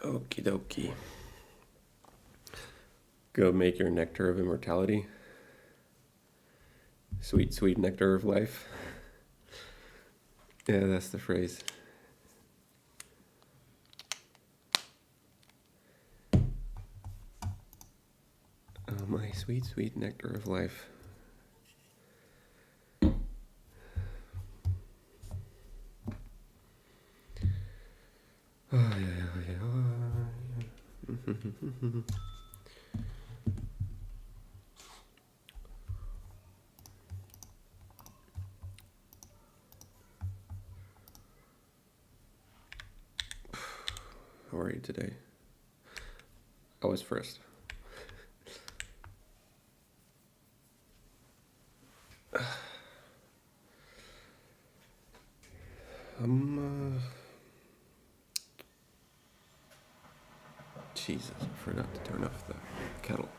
Okie dokie. Go make your nectar of immortality. Sweet, sweet nectar of life. Yeah, that's the phrase. Oh, my sweet, sweet nectar of life. Oh, yeah, yeah, yeah. How are you today? I was first. Jesus, I forgot to turn off the kettle.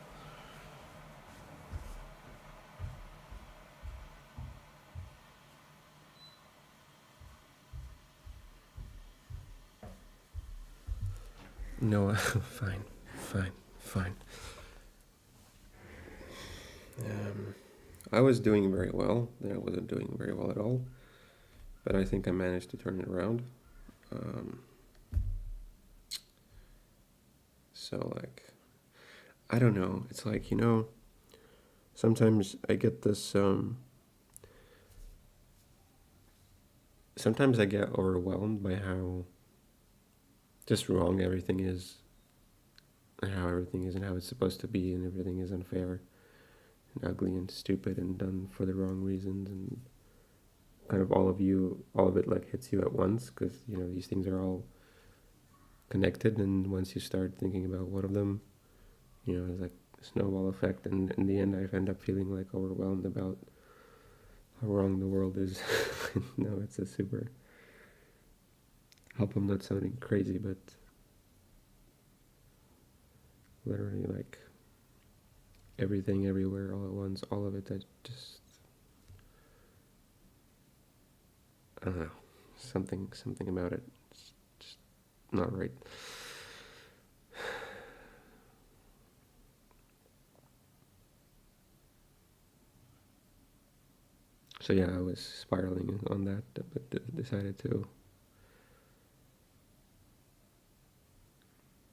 No, fine. I was doing very well. Then I wasn't doing very well at all. But I think I managed to turn it around. So, I don't know. It's sometimes I get this, sometimes I get overwhelmed by how just wrong everything is, and how everything is and how it's supposed to be, and everything is unfair and ugly and stupid and done for the wrong reasons, and kind of all of it hits you at once, because these things are all connected, and once you start thinking about one of them, it's like a snowball effect, and in the end I end up feeling overwhelmed about how wrong the world is. No, it's a super, hope I'm not sounding crazy, but literally everything everywhere all at once, all of it, I don't know, something about it, it's just not right. So yeah, I was spiraling on that, but decided to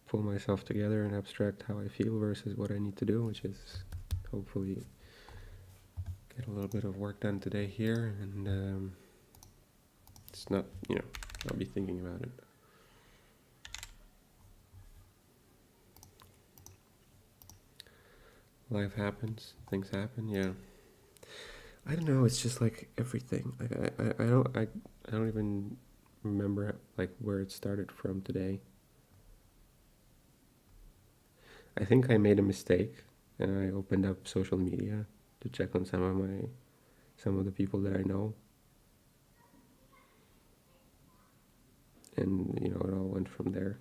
pull myself together and abstract how I feel versus what I need to do, which is hopefully get a little bit of work done today here, and it's not, I'll be thinking about it. Life happens, things happen, yeah. I don't know, it's just everything. I don't even remember where it started from today. I think I made a mistake and I opened up social media to check on some of the people that I know. And it all went from there.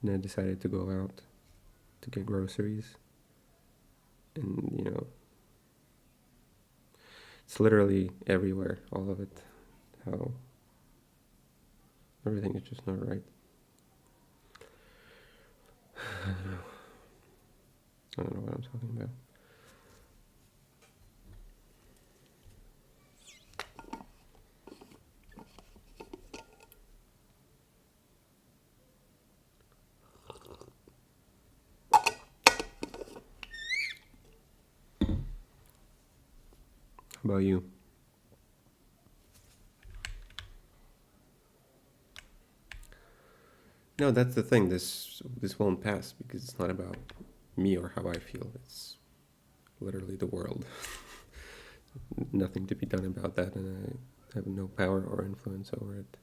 And I decided to go out to get groceries, and it's literally everywhere, all of it, how everything is just not right. I don't know what I'm talking about. How about you? No, that's the thing. This won't pass because it's not about me or how I feel. It's literally the world. Nothing to be done about that, and I have no power or influence over it.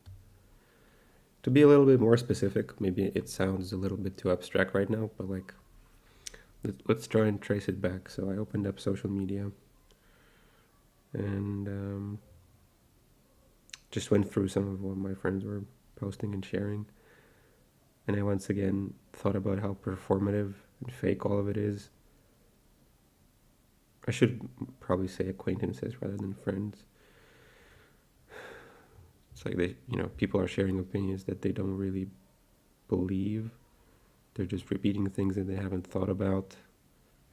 To be a little bit more specific, maybe it sounds a little bit too abstract right now, but let's try and trace it back. So I opened up social media and just went through some of what my friends were posting and sharing. And I once again thought about how performative and fake all of it is. I should probably say acquaintances rather than friends. It's like people are sharing opinions that they don't really believe. They're just repeating things that they haven't thought about.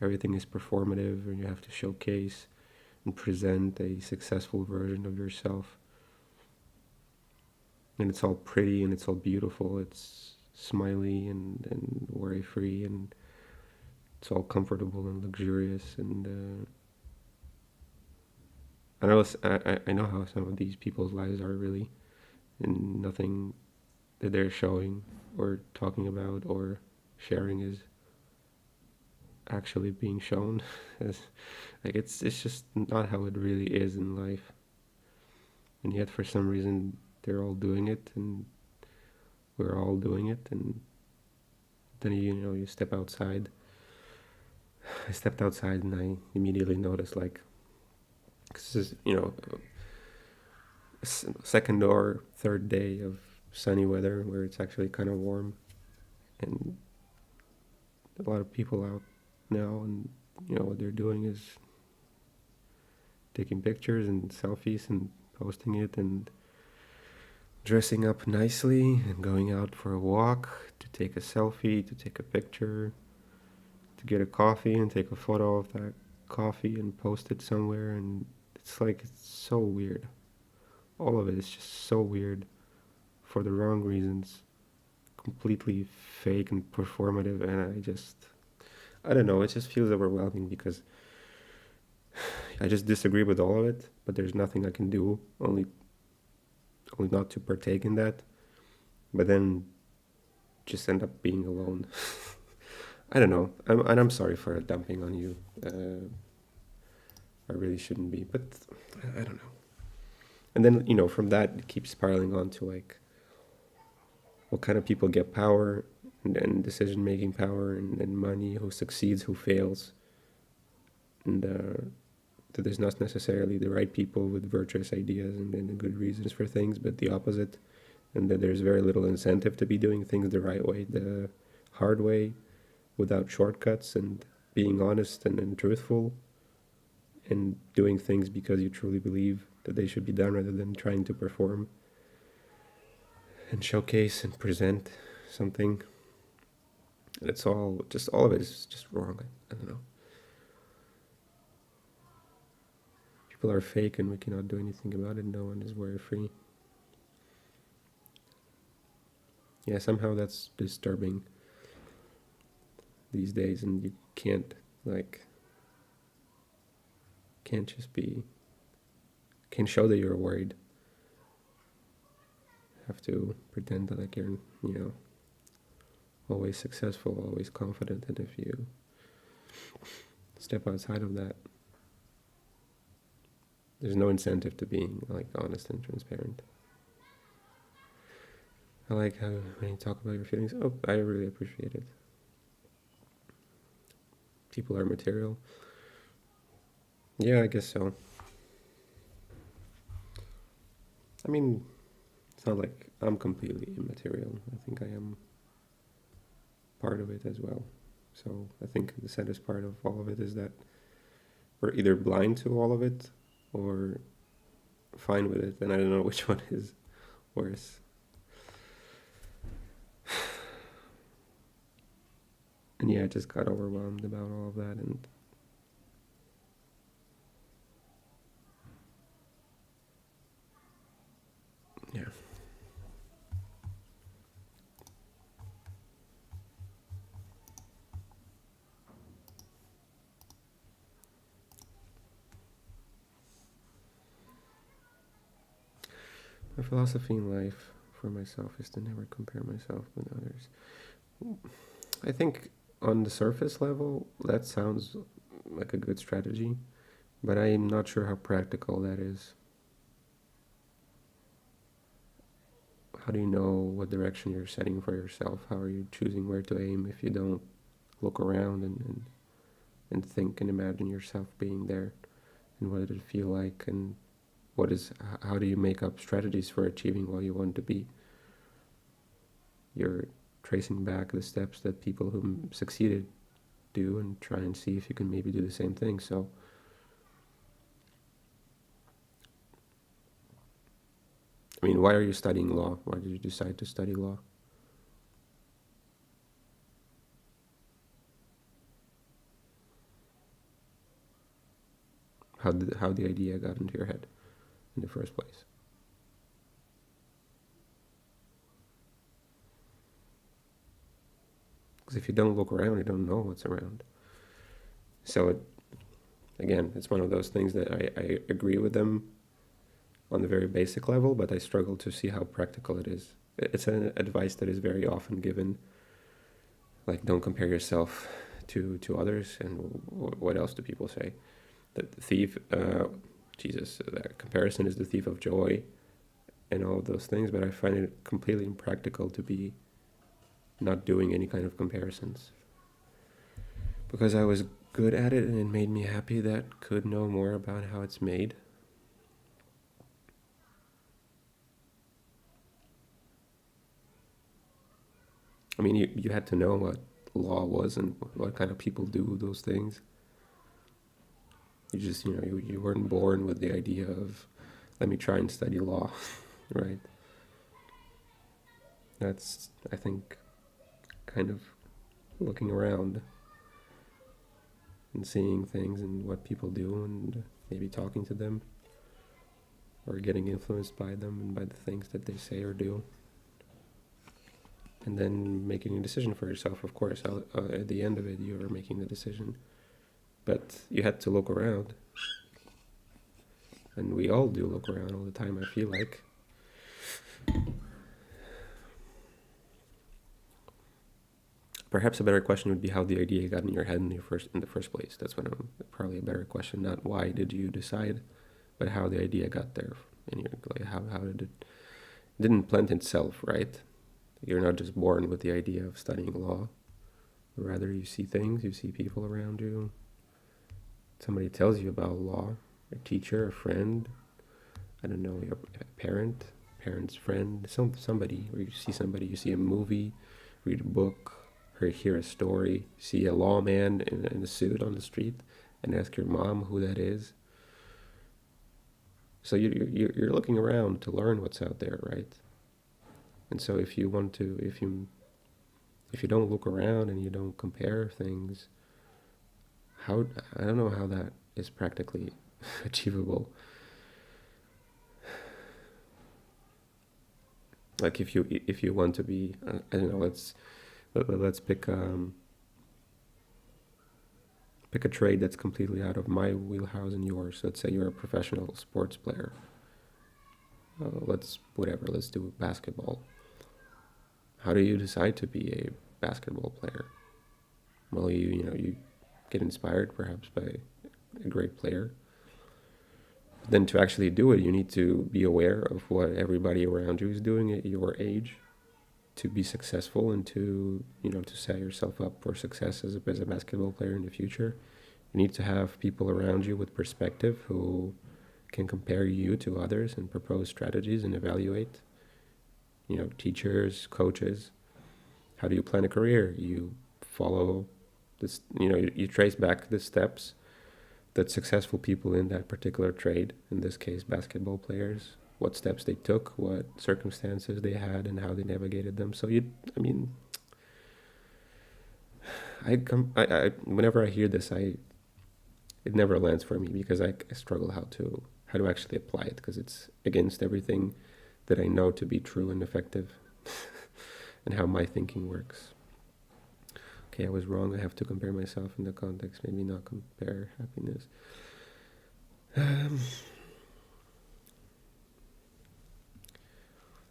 Everything is performative, and you have to showcase and present a successful version of yourself. And it's all pretty and it's all beautiful. It's smiley and worry-free, and it's all comfortable and luxurious. And I know how some of these people's lives are really, and nothing that they're showing or talking about or sharing is actually being shown. It's just not how it really is in life. And yet for some reason they're all doing it, and we're all doing it. And then you step outside. I stepped outside and I immediately noticed, like, this is second or third day of sunny weather where it's actually kind of warm, and a lot of people out now, and what they're doing is taking pictures and selfies and posting it and dressing up nicely and going out for a walk to take a selfie, to take a picture, to get a coffee and take a photo of that coffee and post it somewhere. And it's like, it's so weird. All of it is just so weird for the wrong reasons, completely fake and performative. And I don't know, it just feels overwhelming because I just disagree with all of it, but there's nothing I can do, only not to partake in that, but then just end up being alone. I don't know, I'm sorry for dumping on you. I really shouldn't be, but I don't know. And then, from that, it keeps spiraling on to, like, what kind of people get power and decision-making power and money, who succeeds, who fails, and that there's not necessarily the right people with virtuous ideas and good reasons for things, but the opposite, and that there's very little incentive to be doing things the right way, the hard way, without shortcuts, and being honest and truthful, and doing things because you truly believe that they should be done rather than trying to perform and showcase and present something. And it's all of it is just wrong. I don't know. People are fake and we cannot do anything about it. No one is worry-free. Yeah, somehow that's disturbing these days, and you can't show that you're worried. You have to pretend that, like, you're always successful, always confident, and if you step outside of that, there's no incentive to being, like, honest and transparent. I like how when you talk about your feelings, I really appreciate it. People are material. Yeah, I guess so. I mean, it's not like I'm completely immaterial. I think I am part of it as well. So I think the saddest part of all of it is that we're either blind to all of it or fine with it, and I don't know which one is worse. And yeah, I just got overwhelmed about all of that, and yeah. My philosophy in life for myself is to never compare myself with others. I think on the surface level, that sounds like a good strategy, but I'm not sure how practical that is. How do you know what direction you're setting for yourself? How are you choosing where to aim if you don't look around and think and imagine yourself being there? And what did it feel like? And how do you make up strategies for achieving what you want to be? You're tracing back the steps that people who succeeded do and try and see if you can maybe do the same thing. So I mean, why are you studying law? Why did you decide to study law? How the idea got into your head in the first place? Because if you don't look around, you don't know what's around. So again, it's one of those things that I agree with them on the very basic level, but I struggle to see how practical it is. It's an advice that is very often given, like don't compare yourself to others. And what else do people say? That the thief, that comparison is the thief of joy, and all of those things. But I find it completely impractical to be not doing any kind of comparisons, because I was good at it and it made me happy that could know more about how it's made. I mean, you had to know what law was and what kind of people do those things. You just, you weren't born with the idea of, let me try and study law, right? That's, I think, kind of looking around and seeing things and what people do and maybe talking to them or getting influenced by them and by the things that they say or do. And then making a decision for yourself, of course. At the end of it, you are making the decision. But you had to look around. And we all do look around all the time, I feel like. Perhaps a better question would be how the idea got in your head in the first place. That's probably a better question. Not why did you decide, but how the idea got there. And how did it didn't plant itself, right? You're not just born with the idea of studying law. Rather, you see things, you see people around you. Somebody tells you about law, a teacher, a friend, I don't know, your parent's friend, somebody, or you see somebody, you see a movie, read a book, or hear a story, see a lawman in a suit on the street, and ask your mom who that is. So you're looking around to learn what's out there, right? And so if you don't look around and you don't compare things, I don't know how that is practically achievable. Like if you want to be, I don't know, let's pick a trade that's completely out of my wheelhouse and yours. Let's say you're a professional sports player. Let's do basketball. How do you decide to be a basketball player? Well, you get inspired perhaps by a great player. Then to actually do it, you need to be aware of what everybody around you is doing at your age to be successful and to set yourself up for success as a basketball player in the future. You need to have people around you with perspective who can compare you to others and propose strategies and evaluate. Teachers, coaches. How do you plan a career? You follow this, you trace back the steps that successful people in that particular trade, in this case basketball players, what steps they took, what circumstances they had, and how they navigated them. So whenever I hear this, it never lands for me because I struggle how to actually apply it, because it's against everything that I know to be true and effective and how my thinking works. Okay, I was wrong. I have to compare myself in the context, maybe not compare happiness.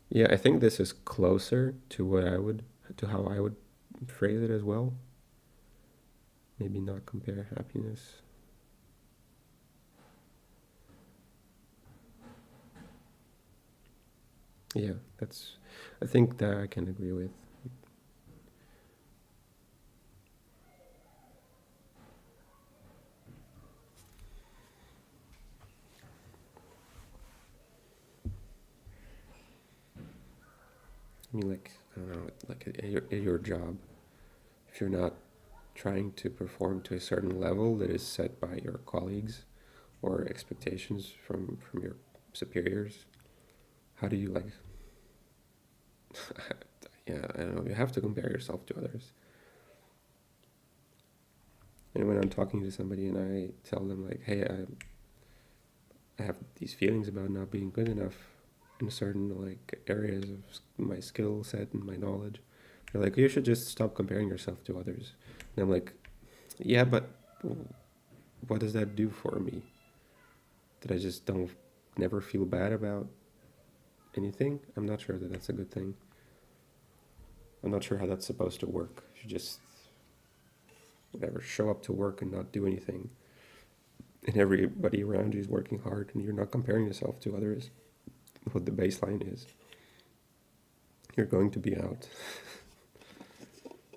Yeah, I think this is closer to how I would phrase it as well. Maybe not compare happiness. Yeah, I think that I can agree with. I mean, like, I don't know, like at your job, if you're not trying to perform to a certain level that is set by your colleagues or expectations from your superiors, how do you like, yeah, I don't know, you have to compare yourself to others. And when I'm talking to somebody and I tell them like, hey, I have these feelings about not being good enough in certain like areas of my skill set and my knowledge, they're like, you should just stop comparing yourself to others. And I'm like, yeah, but what does that do for me? That I just don't never feel bad about anything? I'm not sure that that's a good thing. I'm not sure how that's supposed to work. You just whatever, show up to work and not do anything. And everybody around you is working hard and you're not comparing yourself to others. What the baseline is. You're going to be out.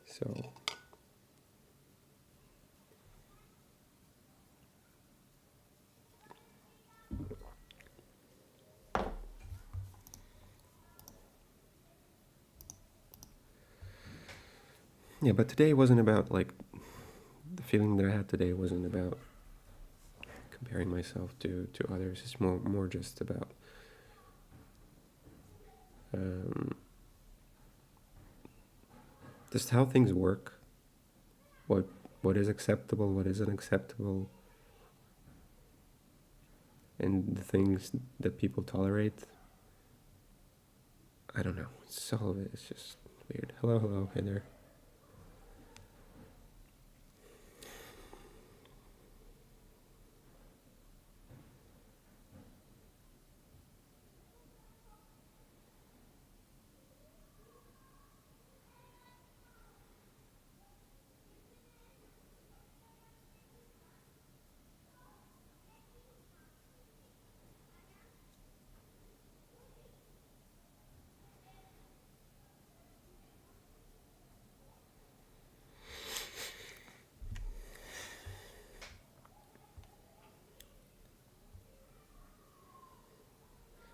So yeah, but today wasn't about like the feeling that I had today wasn't about comparing myself to others. It's more just about just how things work. What is acceptable, what is unacceptable, and the things that people tolerate. I don't know. All of it is just weird. Hello, hey there.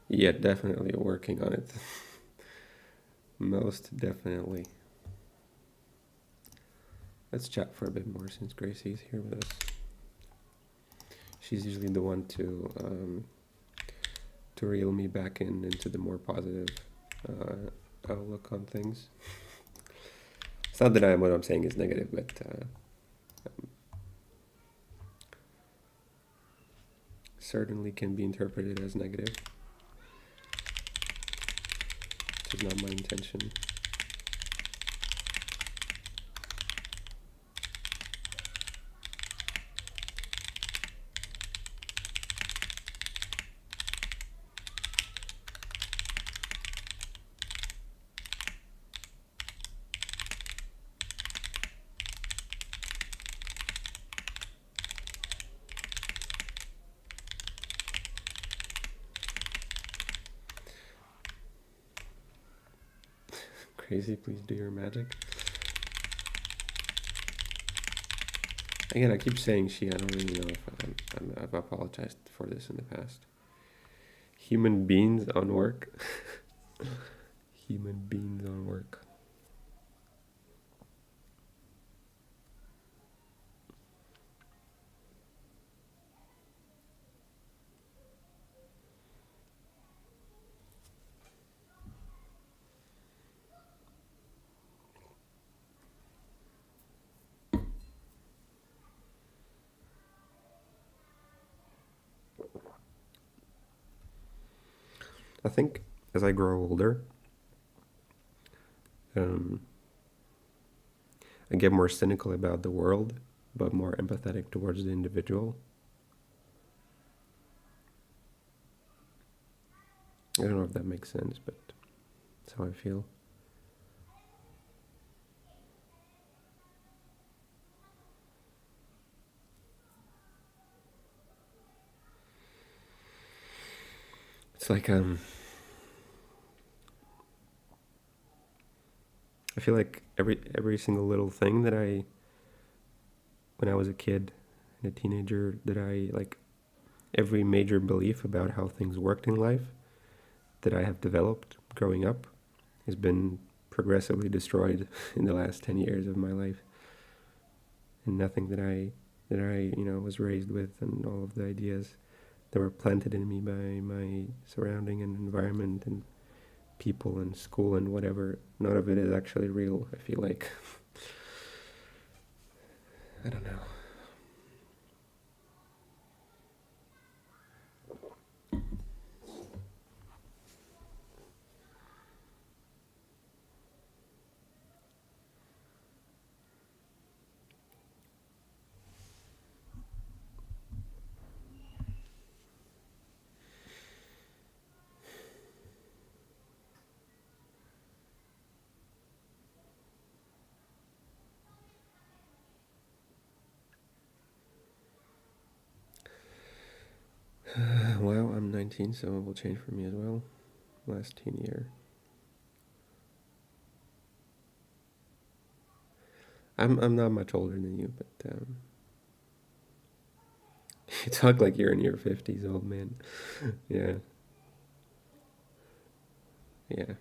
Yeah, definitely working on it. Most definitely. Let's chat for a bit more since Gracie's here with us. She's usually the one to reel me back into the more positive outlook on things. It's not that what I'm saying is negative, but certainly can be interpreted as negative, which is not my intention. Crazy, please do your magic. Again, I keep saying she. I don't really know if I've apologized for this in the past. Human beings on work. Human beings on work. I think as I grow older, I get more cynical about the world, but more empathetic towards the individual. I don't know if that makes sense, but that's how I feel. It's like I feel like every single little thing that when I was a kid and a teenager, that I like every major belief about how things worked in life that I have developed growing up has been progressively destroyed in the last 10 years of my life. And nothing that I was raised with, and all of the ideas that were planted in me by my surrounding and environment and people and school and whatever, none of it is actually real, I feel like. I don't know. Well, I'm 19, so it will change for me as well. Last teen year. I'm not much older than you, but you talk like you're in your 50s, old man. Yeah, yeah.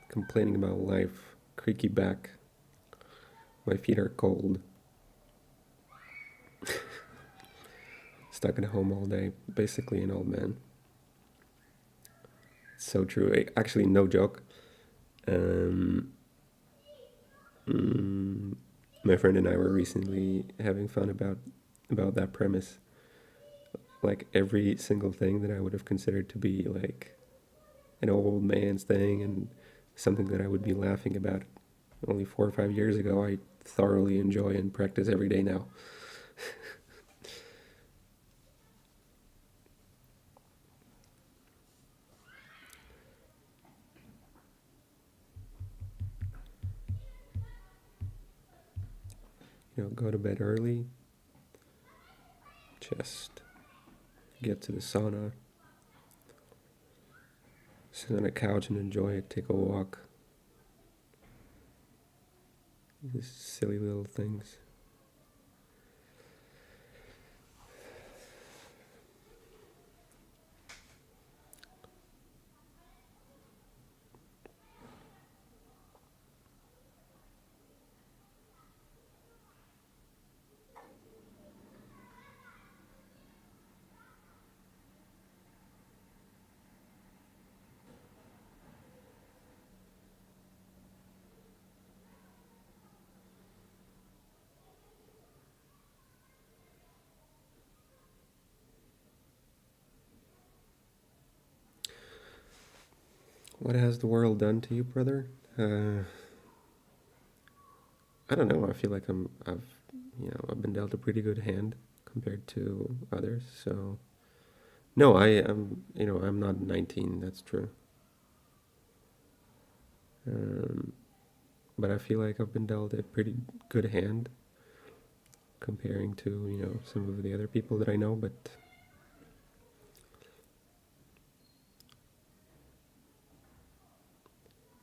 Complaining about life, creaky back, my feet are cold, stuck at home all day, basically an old man. It's so true. Actually, no joke. Um, mm, my friend and I were recently having fun about that premise. Like every single thing that I would have considered to be like an old man's thing and something that I would be laughing about only 4 or 5 years ago, I thoroughly enjoy and practice every day now. Go to bed early, just get to the sauna, sit on a couch and enjoy it, take a walk. These silly little things. What has the world done to you, brother? I don't know. I feel like I've been dealt a pretty good hand compared to others. So no, I'm not 19. That's true. Um, but I feel like I've been dealt a pretty good hand comparing to some of the other people that I know. But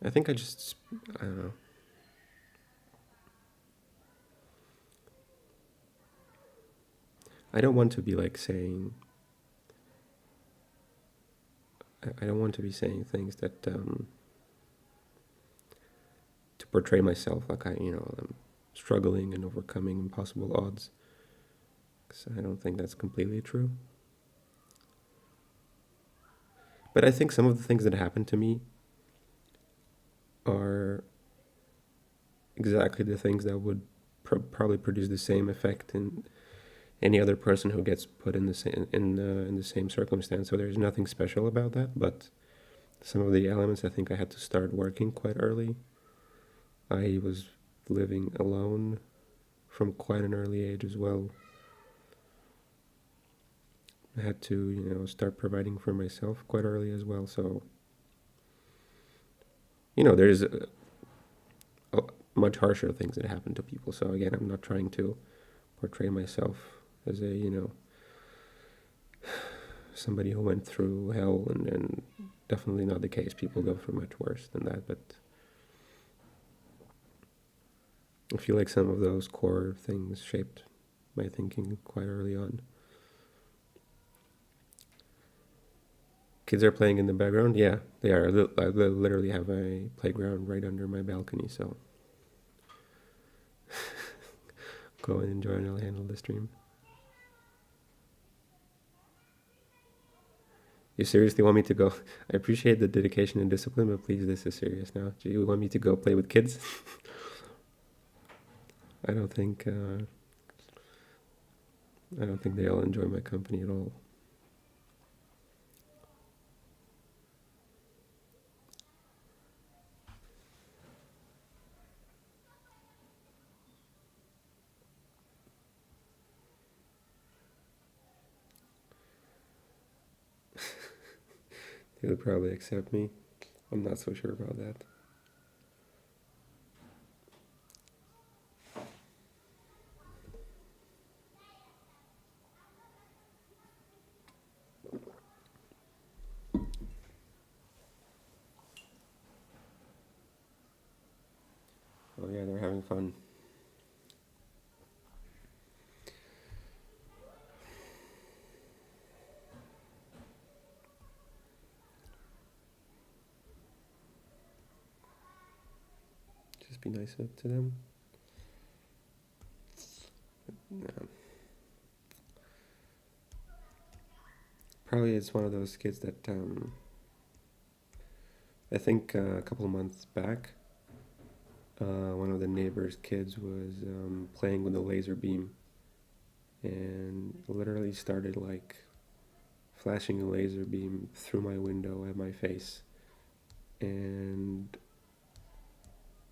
I think I don't know. I don't want to be like saying. I don't want to be saying things that to portray myself like I'm struggling and overcoming impossible odds. Because I don't think that's completely true. But I think some of the things that happened to me are exactly the things that would probably produce the same effect in any other person who gets put in the same circumstance. So there's nothing special about that, but some of the elements I think I had to start working quite early. I was living alone from quite an early age as well. I had to, start providing for myself quite early as well. So, there's much harsher things that happen to people. So again, I'm not trying to portray myself as somebody who went through hell, and definitely not the case. People go through much worse than that, but I feel like some of those core things shaped my thinking quite early on. Kids are playing in the background? Yeah, they are. I literally have a playground right under my balcony, so go and enjoy and I'll handle the stream. You seriously want me to go? I appreciate the dedication and discipline, but please, this is serious now. Do you want me to go play with kids? I don't think they'll enjoy my company at all. They would probably accept me. I'm not so sure about that. Oh yeah, they're having fun. Just be nice up to them. No. Probably it's one of those kids that I think a couple of months back, one of the neighbor's kids was playing with a laser beam and literally started like flashing a laser beam through my window at my face. And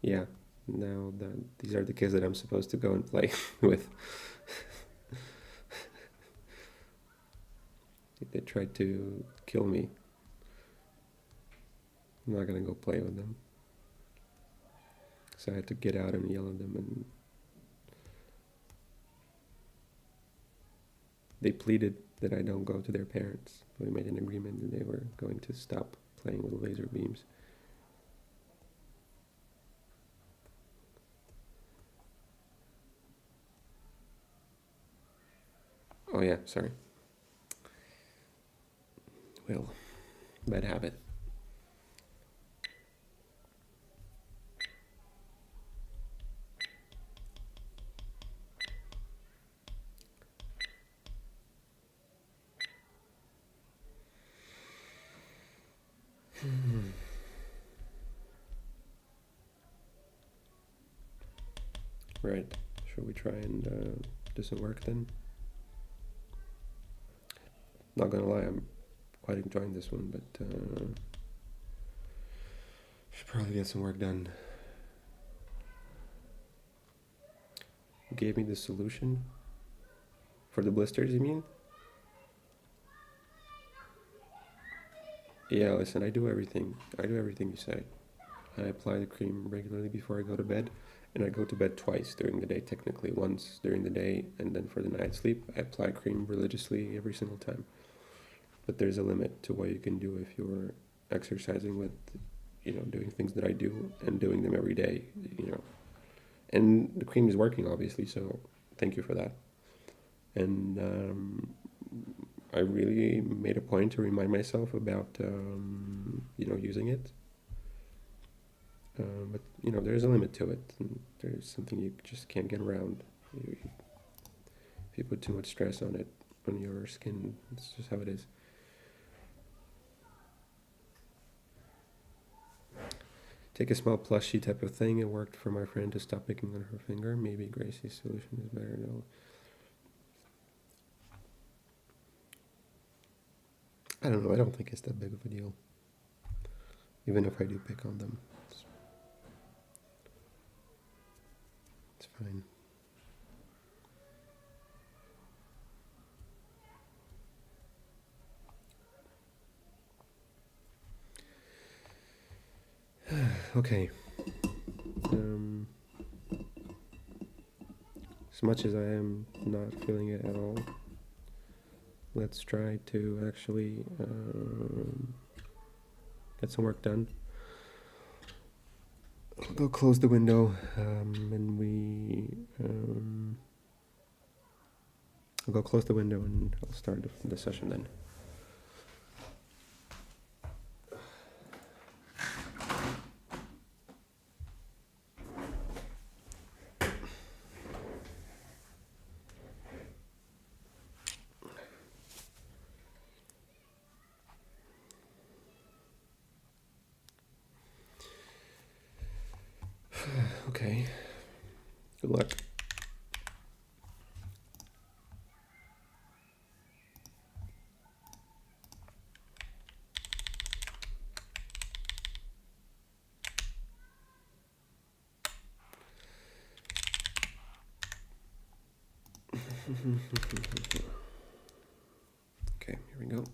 yeah, now these are the kids that I'm supposed to go and play with. They tried to kill me. I'm not gonna go play with them. So I had to get out and yell at them, and they pleaded that I don't go to their parents. We made an agreement that they were going to stop playing with laser beams. Oh yeah, sorry. Well, bad habit. Right. Should we try and do some work then? Not gonna lie, I'm quite enjoying this one, but should probably get some work done. You gave me the solution for the blisters, you mean? Yeah, listen, I do everything. I do everything you say. I apply the cream regularly before I go to bed, and I go to bed twice during the day, technically. Once during the day, and then for the night sleep, I apply cream religiously every single time. But there's a limit to what you can do if you're exercising with, doing things that I do and doing them every day, And the cream is working, obviously, so thank you for that. And I really made a point to remind myself about, using it. But there's a limit to it, and there's something you just can't get around. If you put too much stress on it, on your skin, it's just how it is. Take a small plushie type of thing. It worked for my friend to stop picking on her finger. Maybe Gracie's solution is better. No. I don't know. I don't think it's that big of a deal. Even if I do pick on them, it's fine. Okay. As much as I am not feeling it at all, let's try to actually get some work done. I'll go close the window, I'll go close the window and I'll start the session then. Okay. Good luck. Okay, here we go.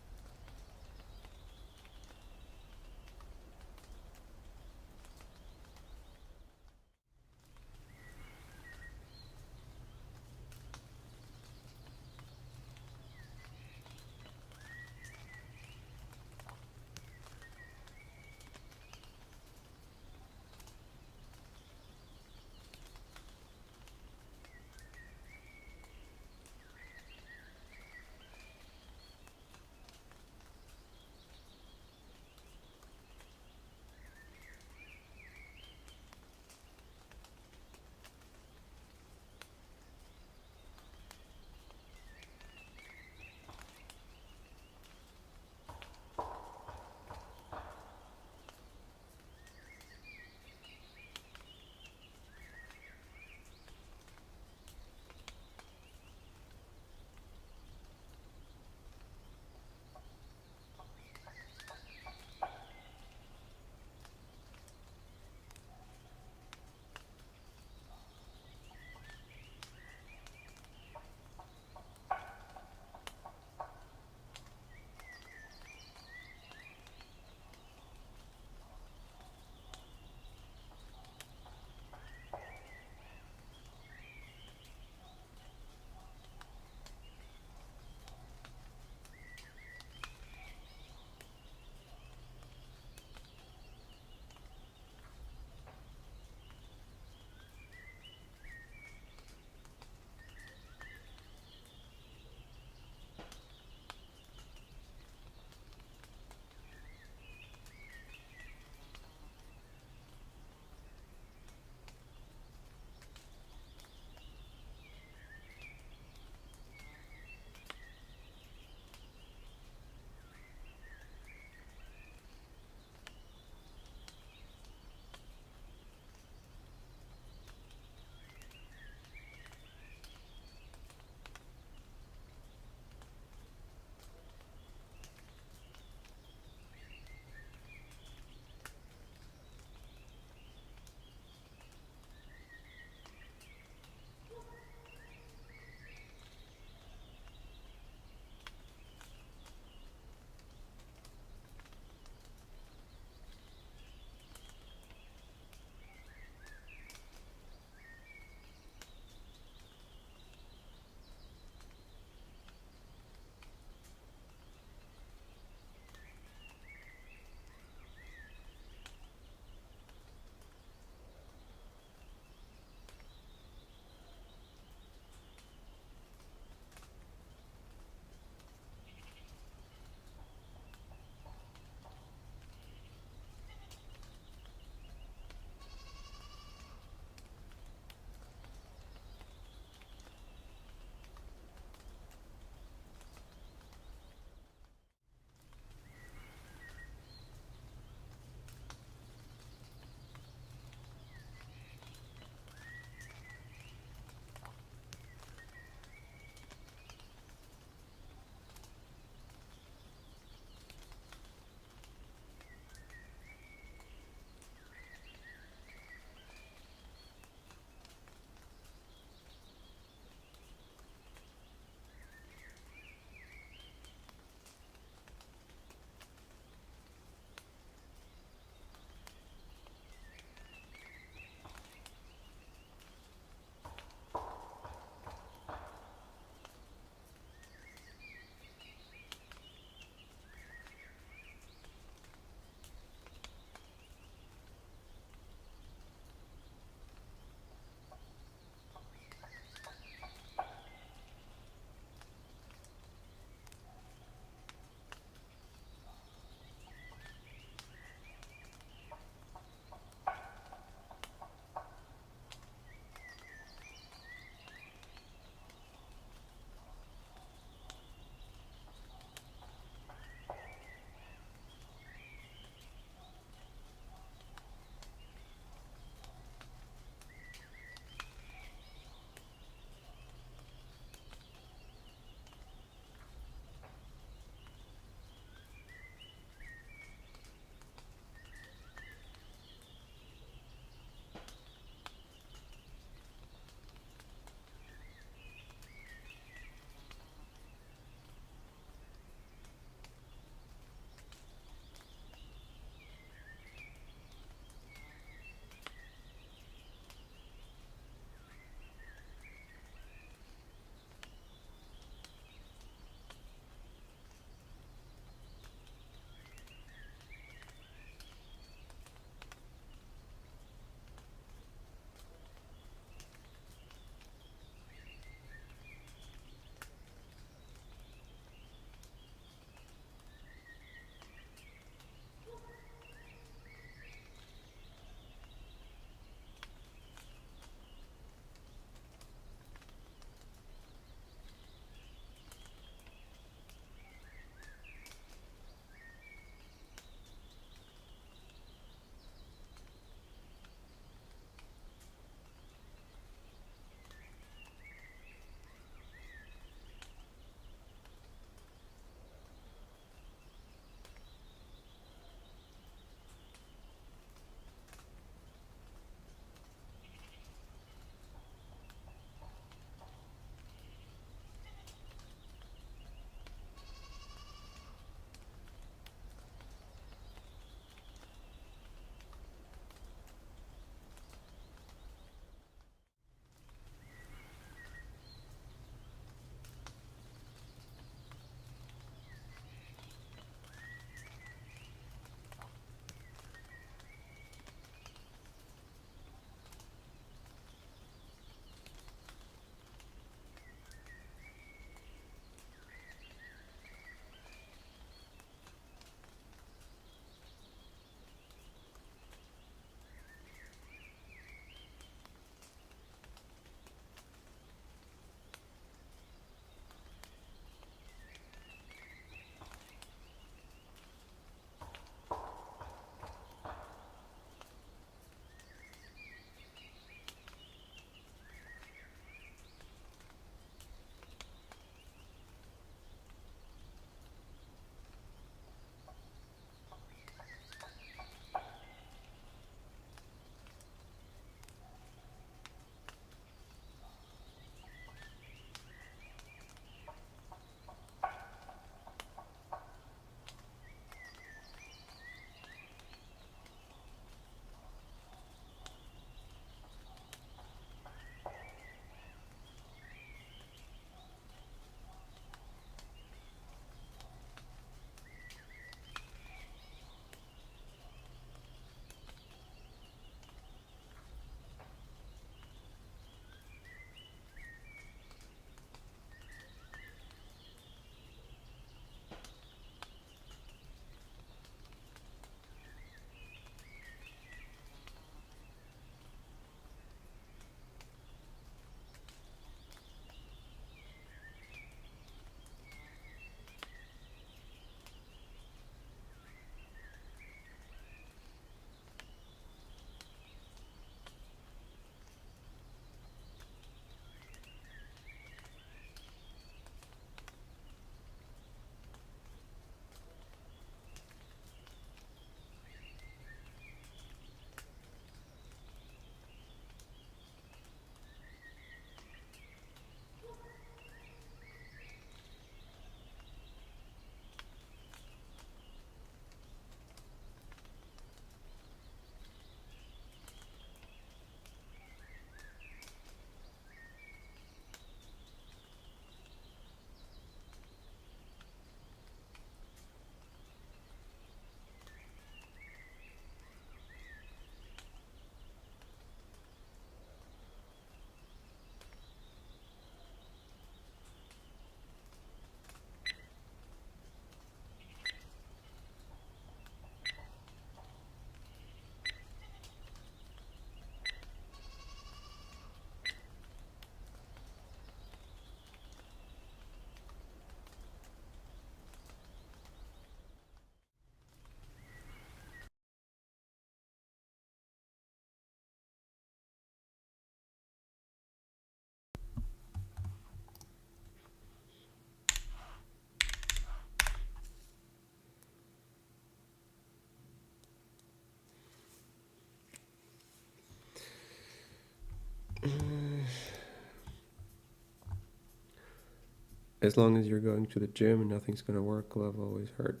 as long as you're going to the gym and nothing's gonna work, love always hurt.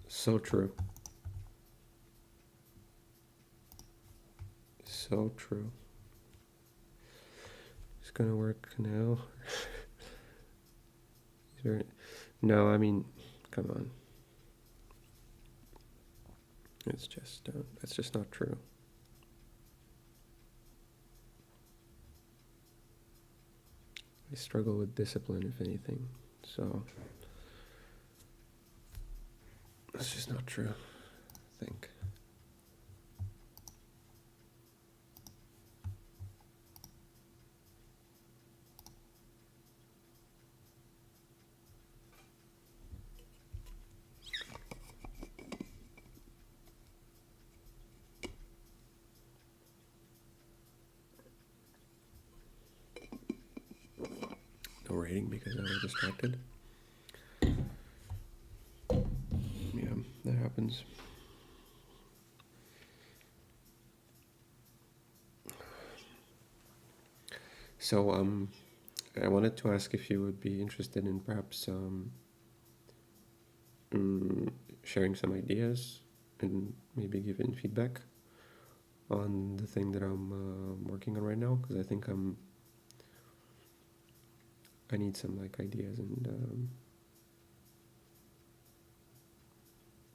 So true. So true. It's gonna work now. No, I mean, come on. It's just that's just not true. I struggle with discipline, if anything. So that's just not true, I think. No rating because I was distracted. Yeah, that happens. So I wanted to ask if you would be interested in perhaps sharing some ideas and maybe giving feedback on the thing that I'm working on right now, because I think I need some like ideas, and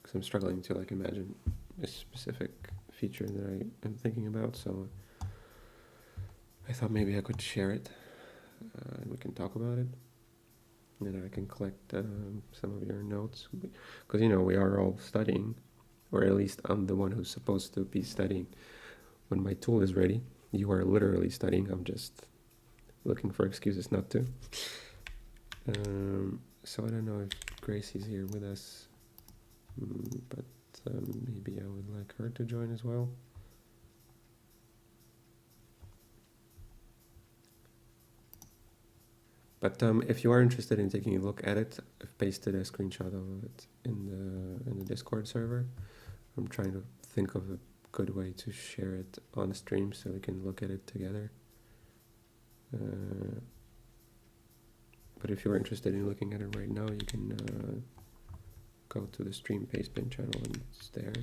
because I'm struggling to like imagine a specific feature that I am thinking about. So I thought maybe I could share it, and we can talk about it, and then I can collect some of your notes, because we are all studying, or at least I'm the one who's supposed to be studying. When my tool is ready, you are literally studying. I'm just looking for excuses not to. So I don't know if Gracie's here with us, but maybe I would like her to join as well. But if you are interested in taking a look at it, I've pasted a screenshot of it in the Discord server. I'm trying to think of a good way to share it on stream so we can look at it together. But if you're interested in looking at it right now, you can go to the stream pastebin channel and it's there.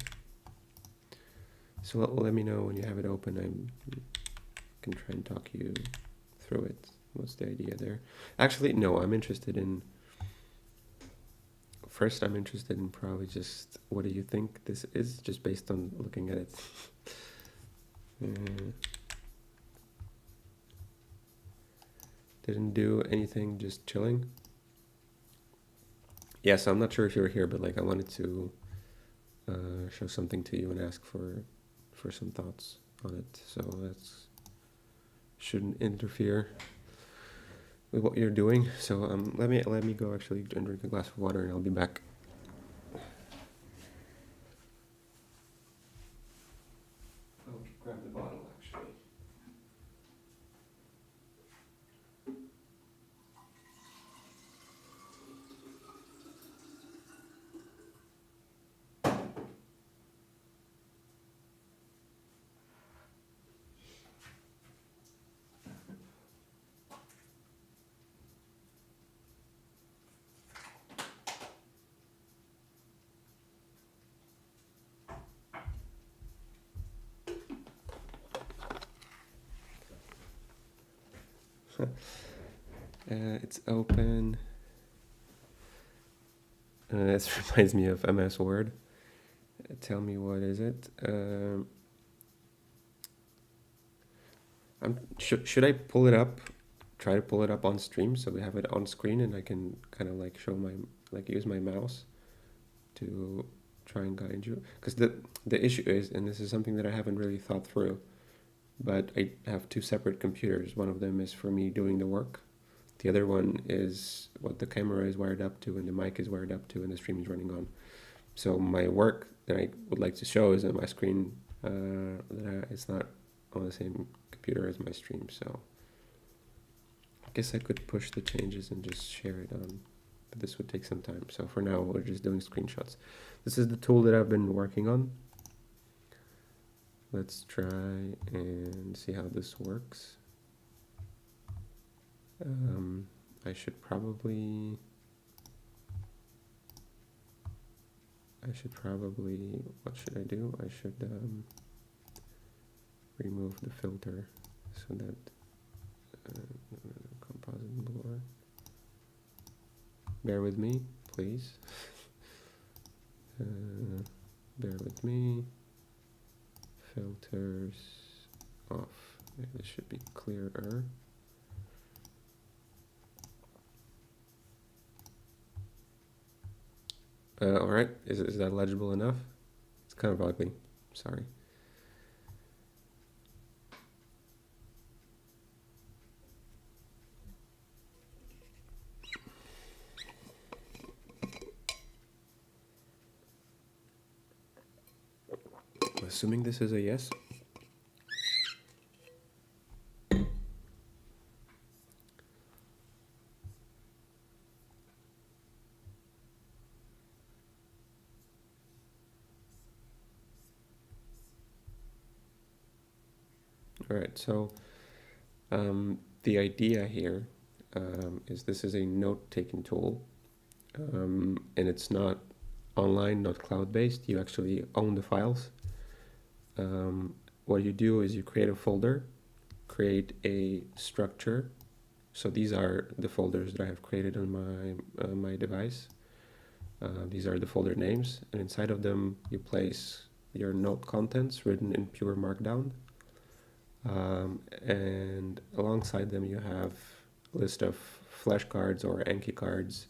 So let me know when you have it open. I can try and talk you through it. What's the idea there? Actually, no, I'm interested in probably just what do you think this is, just based on looking at it. Didn't do anything, just chilling. Yeah, so I'm not sure if you were here, but like I wanted to show something to you and ask for some thoughts on it. So that's shouldn't interfere with what you're doing. So let me go actually and drink a glass of water, and I'll be back. I'll grab the bottle actually. It's open. This reminds me of MS Word. Tell me, what is it? Should I pull it up? Try to pull it up on stream so we have it on screen, and I can kind of like show use my mouse to try and guide you. Because the issue is, and this is something that I haven't really thought through, but I have two separate computers. One of them is for me doing the work. The other one is what the camera is wired up to and the mic is wired up to and the stream is running on. So my work that I would like to show is on my screen. It's not on the same computer as my stream. So I guess I could push the changes and just share it on, but this would take some time. So for now, we're just doing screenshots. This is the tool that I've been working on. Let's try and see how this works. I should probably, what should I do? I should remove the filter so that composite blur. Bear with me, please. Bear with me. Filters off. Yeah, this should be clearer. All right, is that legible enough? It's kind of ugly, sorry. Assuming this is a yes. All right, so the idea here is this is a note-taking tool, and it's not online, not cloud-based. You actually own the files. What you do is you create a folder, create a structure. So these are the folders that I have created on my device. These are the folder names, and inside of them you place your note contents written in pure Markdown. And alongside them you have a list of flashcards or Anki cards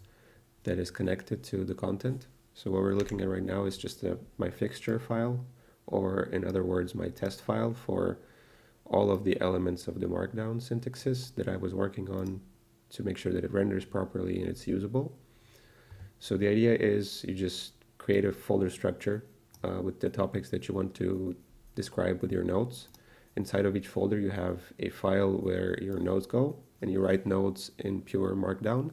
that is connected to the content. So what we're looking at right now is just my fixture file, or in other words, my test file for all of the elements of the Markdown syntaxes that I was working on to make sure that it renders properly and it's usable. So the idea is you just create a folder structure with the topics that you want to describe with your notes. Inside of each folder you have a file where your notes go, and you write notes in pure Markdown.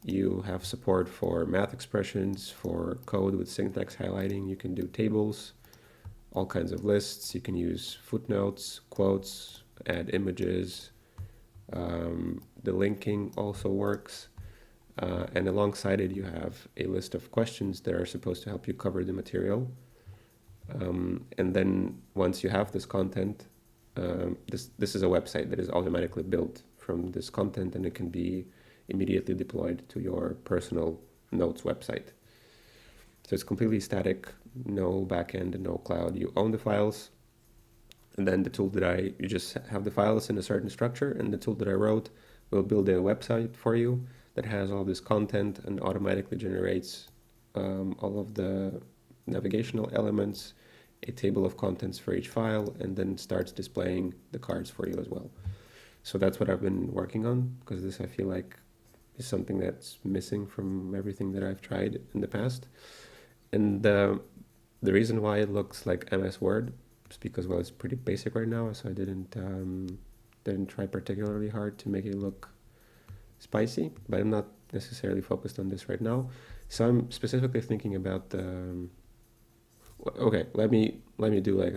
You have support for math expressions, for code with syntax highlighting. You can do tables, all kinds of lists. You can use footnotes, quotes, add images. The linking also works. And alongside it, you have a list of questions that are supposed to help you cover the material. And then once you have this content, this is a website that is automatically built from this content, and it can be immediately deployed to your personal notes website. So it's completely static, no backend, no cloud. You own the files, and then the tool that you just have the files in a certain structure, and the tool that I wrote will build a website for you that has all this content and automatically generates all of the navigational elements, a table of contents for each file, and then starts displaying the cards for you as well. So that's what I've been working on, because this I feel like is something that's missing from everything that I've tried in the past. And the reason why it looks like MS Word is because, well, it's pretty basic right now, so I didn't try particularly hard to make it look spicy, but I'm not necessarily focused on this right now. So I'm specifically thinking about okay, let me do like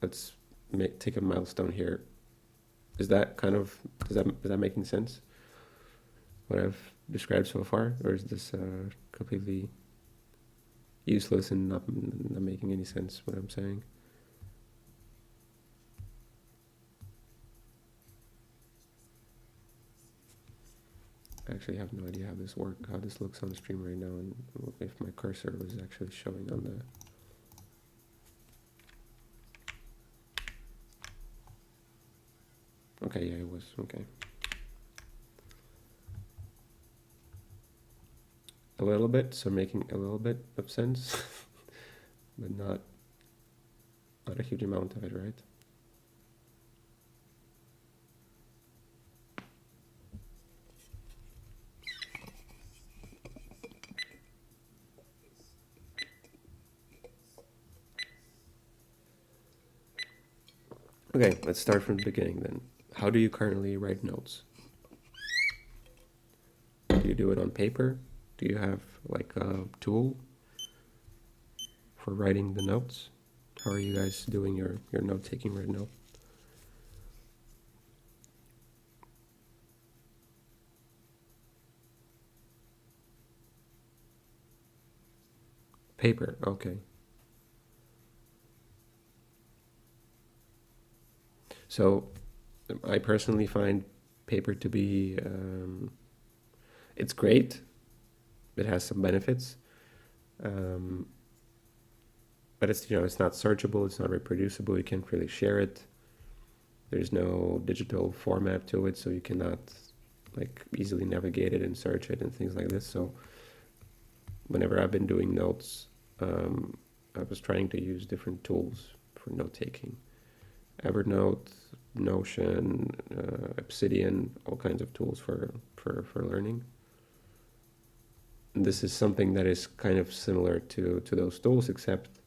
let's take a milestone here. Is that kind of, is that making sense, what I've described so far, or is this completely useless and not making any sense what I'm saying? I actually have no idea how this looks on the stream right now, and if my cursor was actually showing on the... Okay, yeah, it was, okay. A little bit, so making a little bit of sense, but not a huge amount of it, right? Okay, let's start from the beginning then. How do you currently write notes? Do you do it on paper? Do you have like a tool for writing the notes? How are you guys doing your note taking right now? Paper, okay. So I personally find paper to be, it's great. It has some benefits, um, but it's, it's not searchable. It's not reproducible. You can't really share it. There's no digital format to it, so you cannot like easily navigate it and search it and things like this. So whenever I've been doing notes, I was trying to use different tools for note taking. Evernote, Notion, Obsidian, all kinds of tools for learning. And this is something that is kind of similar to those tools, except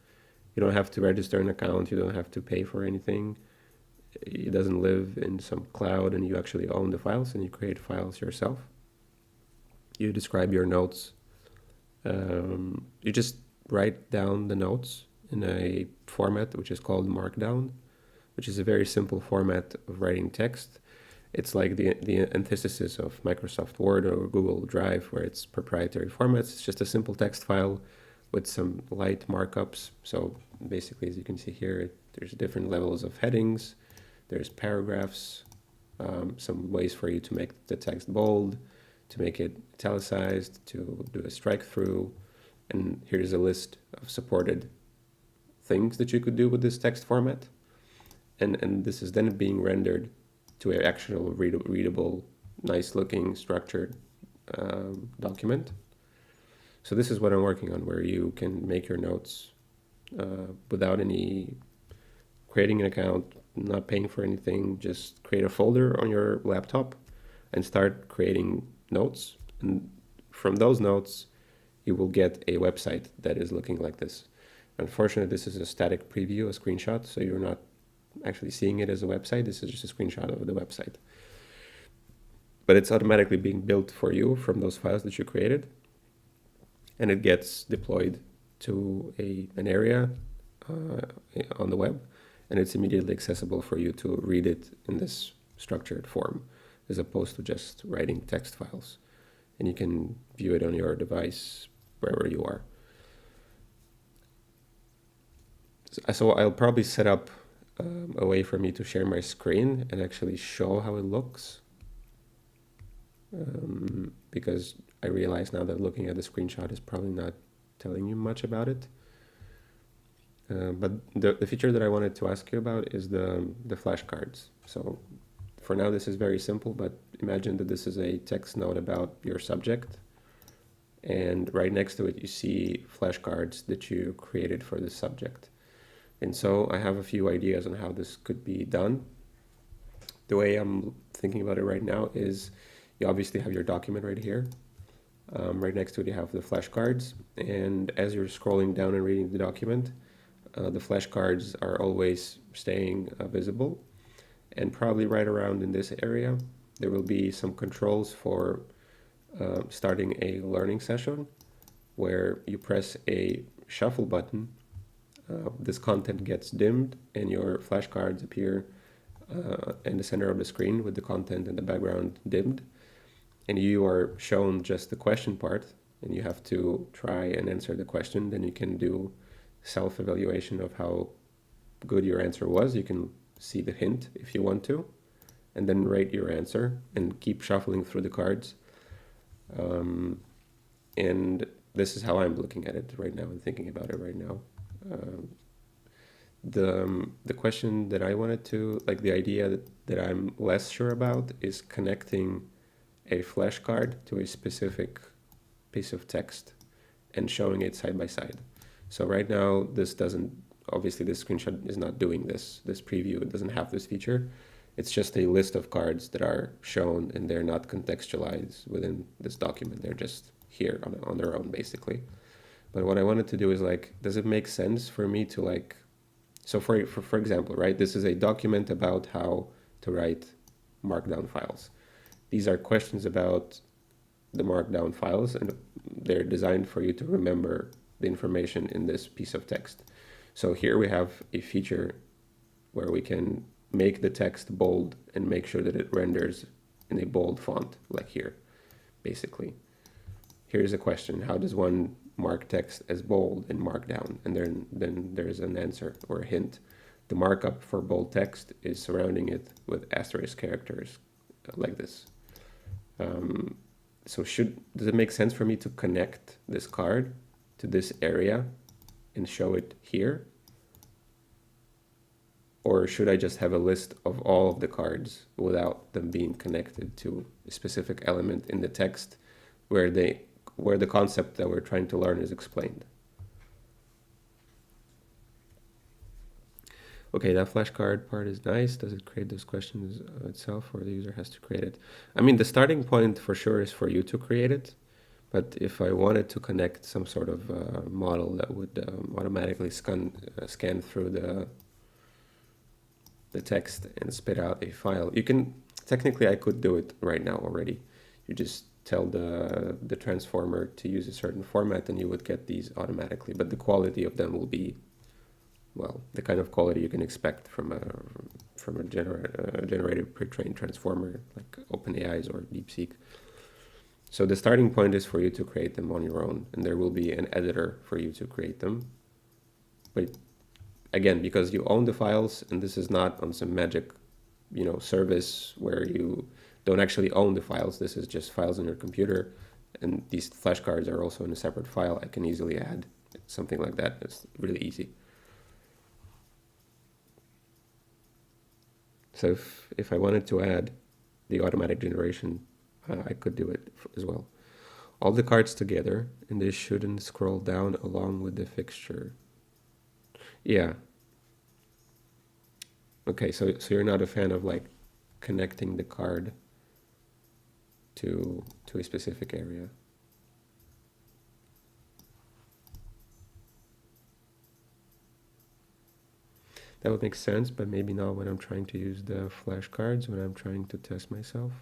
you don't have to register an account, you don't have to pay for anything. It doesn't live in some cloud, and you actually own the files and you create files yourself. You describe your notes. You just write down the notes in a format which is called Markdown, which is a very simple format of writing text. It's like the antithesis of Microsoft Word or Google Drive, where it's proprietary formats. It's just a simple text file with some light markups. So basically, as you can see here, there's different levels of headings. There's paragraphs, some ways for you to make the text bold, to make it italicized, to do a strike through. And here's a list of supported things that you could do with this text format. And this is then being rendered to an actual readable, nice looking, structured document. So this is what I'm working on, where you can make your notes without any creating an account, not paying for anything. Just create a folder on your laptop and start creating notes. And from those notes, you will get a website that is looking like this. Unfortunately, this is a static preview, a screenshot, so you're not actually seeing it as a website. This is just a screenshot of the website. But it's automatically being built for you from those files that you created. And it gets deployed to an area on the web. And it's immediately accessible for you to read it in this structured form, as opposed to just writing text files. And you can view it on your device wherever you are. So I'll probably set up a way for me to share my screen and actually show how it looks. Because I realize now that looking at the screenshot is probably not telling you much about it. But the feature that I wanted to ask you about is the flashcards. So for now, this is very simple, but imagine that this is a text note about your subject. And right next to it, you see flashcards that you created for this subject. And so I have a few ideas on how this could be done. The way I'm thinking about it right now is you obviously have your document right here. Right next to it, you have the flashcards. And as you're scrolling down and reading the document, the flashcards are always staying visible. And probably right around in this area, there will be some controls for starting a learning session where you press a shuffle button. This content gets dimmed and your flashcards appear in the center of the screen with the content in the background dimmed. And you are shown just the question part, and you have to try and answer the question. Then you can do self-evaluation of how good your answer was. You can see the hint if you want to, and then rate your answer and keep shuffling through the cards. And this is how I'm looking at it right now and thinking about it right now. The question that I wanted to, like the idea that I'm less sure about is connecting a flashcard to a specific piece of text and showing it side by side. So right now, this screenshot is not doing this preview. It doesn't have this feature. It's just a list of cards that are shown, and they're not contextualized within this document. They're just here on their own, basically. But what I wanted to do is does it make sense for me to so for example, right, this is a document about how to write markdown files. These are questions about the markdown files, and they're designed for you to remember the information in this piece of text. So here we have a feature where we can make the text bold and make sure that it renders in a bold font, like here, basically. here's a question: how does one mark text as bold in Markdown? And then there's an answer or a hint. The markup for bold text is surrounding it with asterisk characters like this. So does it make sense for me to connect this card to this area and show it here? Or should I just have a list of all of the cards without them being connected to a specific element in the text where the concept that we're trying to learn is explained? Okay, that flashcard part is nice. Does it create those questions itself, or the user has to create it? I mean, the starting point for sure is for you to create it. But if I wanted to connect some sort of model that would automatically scan through the text and spit out a file, technically I could do it right now already. You just tell the transformer to use a certain format and you would get these automatically, but the quality of them will be, well, the kind of quality you can expect from a generated pre-trained transformer like OpenAI's or DeepSeek. So the starting point is for you to create them on your own, and there will be an editor for you to create them. But again, because you own the files, and this is not on some magic, service where you don't actually own the files. This is just files on your computer, and these flashcards are also in a separate file. I can easily add something like that. It's really easy. So if I wanted to add the automatic generation, I could do it as well. All the cards together, and they shouldn't scroll down along with the fixture. Yeah. Okay, so you're not a fan of like connecting the card to a specific area. That would make sense, but maybe not when I'm trying to use the flashcards, when I'm trying to test myself.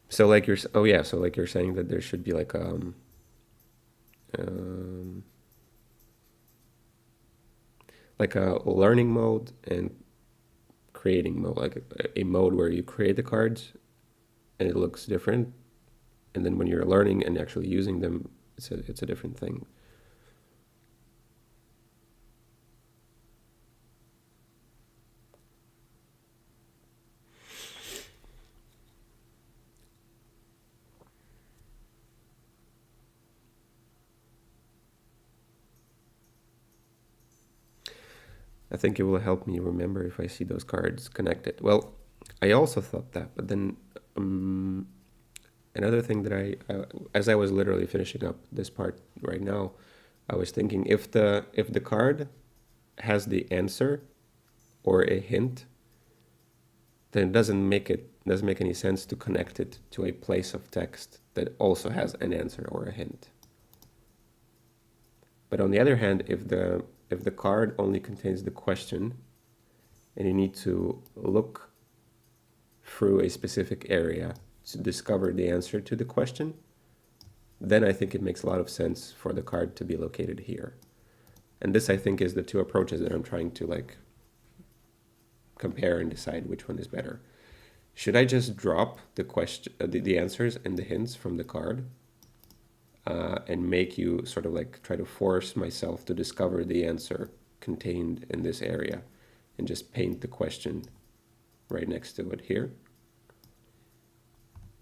So like you're saying that there should be like a learning mode and creating mode, like a mode where you create the cards and it looks different, and then when you're learning and actually using them, it's a different thing. I think it will help me remember if I see those cards connected. Well, I also thought that, but then another thing that as I was literally finishing up this part right now, I was thinking if the card has the answer or a hint, then it doesn't make any sense to connect it to a place of text that also has an answer or a hint. But on the other hand, if the card only contains the question and you need to look through a specific area to discover the answer to the question, then I think it makes a lot of sense for the card to be located here. And this, I think, is the two approaches that I'm trying to like compare and decide which one is better. Should I just drop the question, the answers and the hints from the card? And make you sort of like try to force myself to discover the answer contained in this area and just paint the question right next to it here.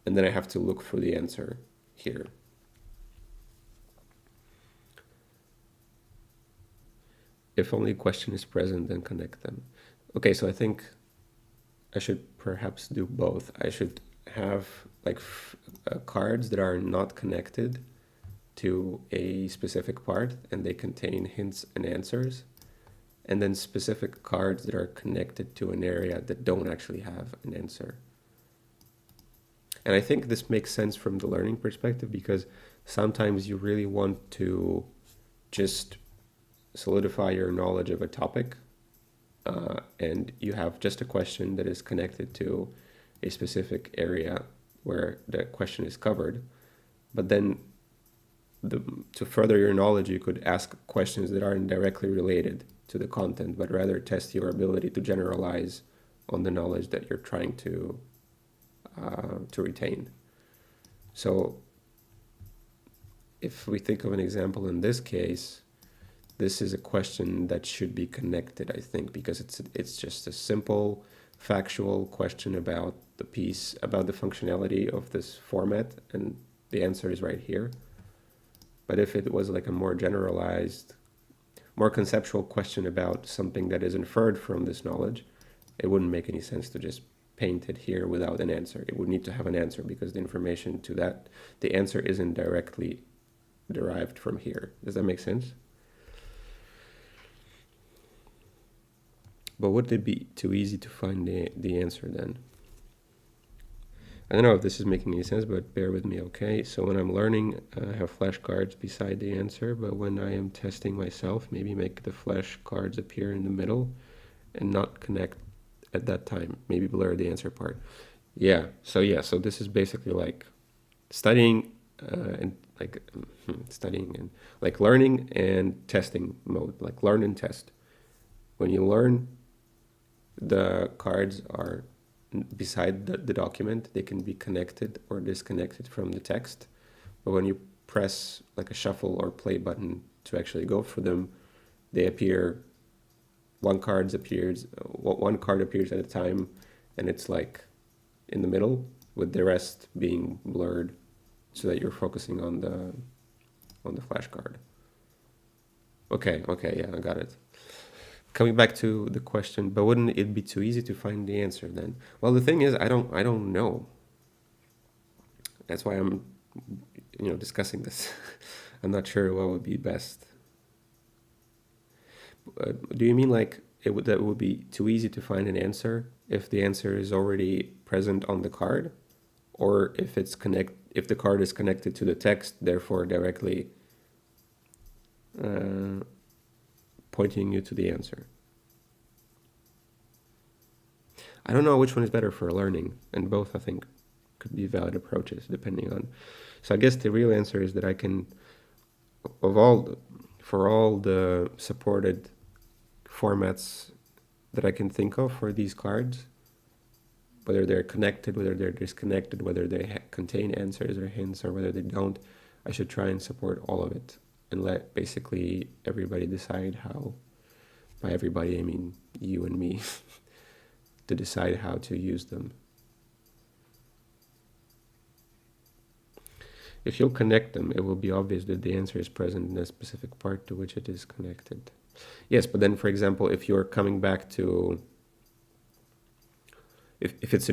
And then I have to look for the answer here. If only question is present, then connect them. Okay, so I think I should perhaps do both. I should have like cards that are not connected to a specific part and they contain hints and answers, and then specific cards that are connected to an area that don't actually have an answer. And I think this makes sense from the learning perspective, because sometimes you really want to just solidify your knowledge of a topic, and you have just a question that is connected to a specific area where the question is covered, but then to further your knowledge, you could ask questions that aren't directly related to the content, but rather test your ability to generalize on the knowledge that you're trying to to retain. So if we think of an example in this case, this is a question that should be connected, I think, because it's just a simple factual question about the piece, about the functionality of this format, and the answer is right here. But if it was like a more generalized, more conceptual question about something that is inferred from this knowledge, it wouldn't make any sense to just paint it here without an answer. It would need to have an answer because the information to that, the answer isn't directly derived from here. Does that make sense? But would it be too easy to find the answer then? I don't know if this is making any sense, but bear with me, okay? So when I'm learning, I have flashcards beside the answer, but when I am testing myself, maybe make the flashcards appear in the middle and not connect at that time. Maybe blur the answer part. So this is basically like studying and like studying and like learning and testing mode, like learn and test. When you learn, the cards are beside the document. They can be connected or disconnected from the text. But when you press like a shuffle or play button to actually go for them, they appear, one card appears at a time, and it's like in the middle with the rest being blurred so that you're focusing on the flashcard. Okay, yeah, I got it. Coming back to the question, but wouldn't it be too easy to find the answer then? Well, the thing is, I don't know. That's why I'm, discussing this. I'm not sure what would be best. Do you mean like that would be too easy to find an answer if the answer is already present on the card, or if the card is connected to the text, therefore directly pointing you to the answer? I don't know which one is better for learning, and both I think could be valid approaches depending on. So I guess the real answer is that I can, for all the supported formats that I can think of for these cards, whether they're connected, whether they're disconnected, whether they contain answers or hints, or whether they don't, I should try and support all of it and let basically everybody decide how. By everybody, I mean you and me, to decide how to use them. If you'll connect them, it will be obvious that the answer is present in a specific part to which it is connected. Yes, but then, for example, if you're coming back to, if it's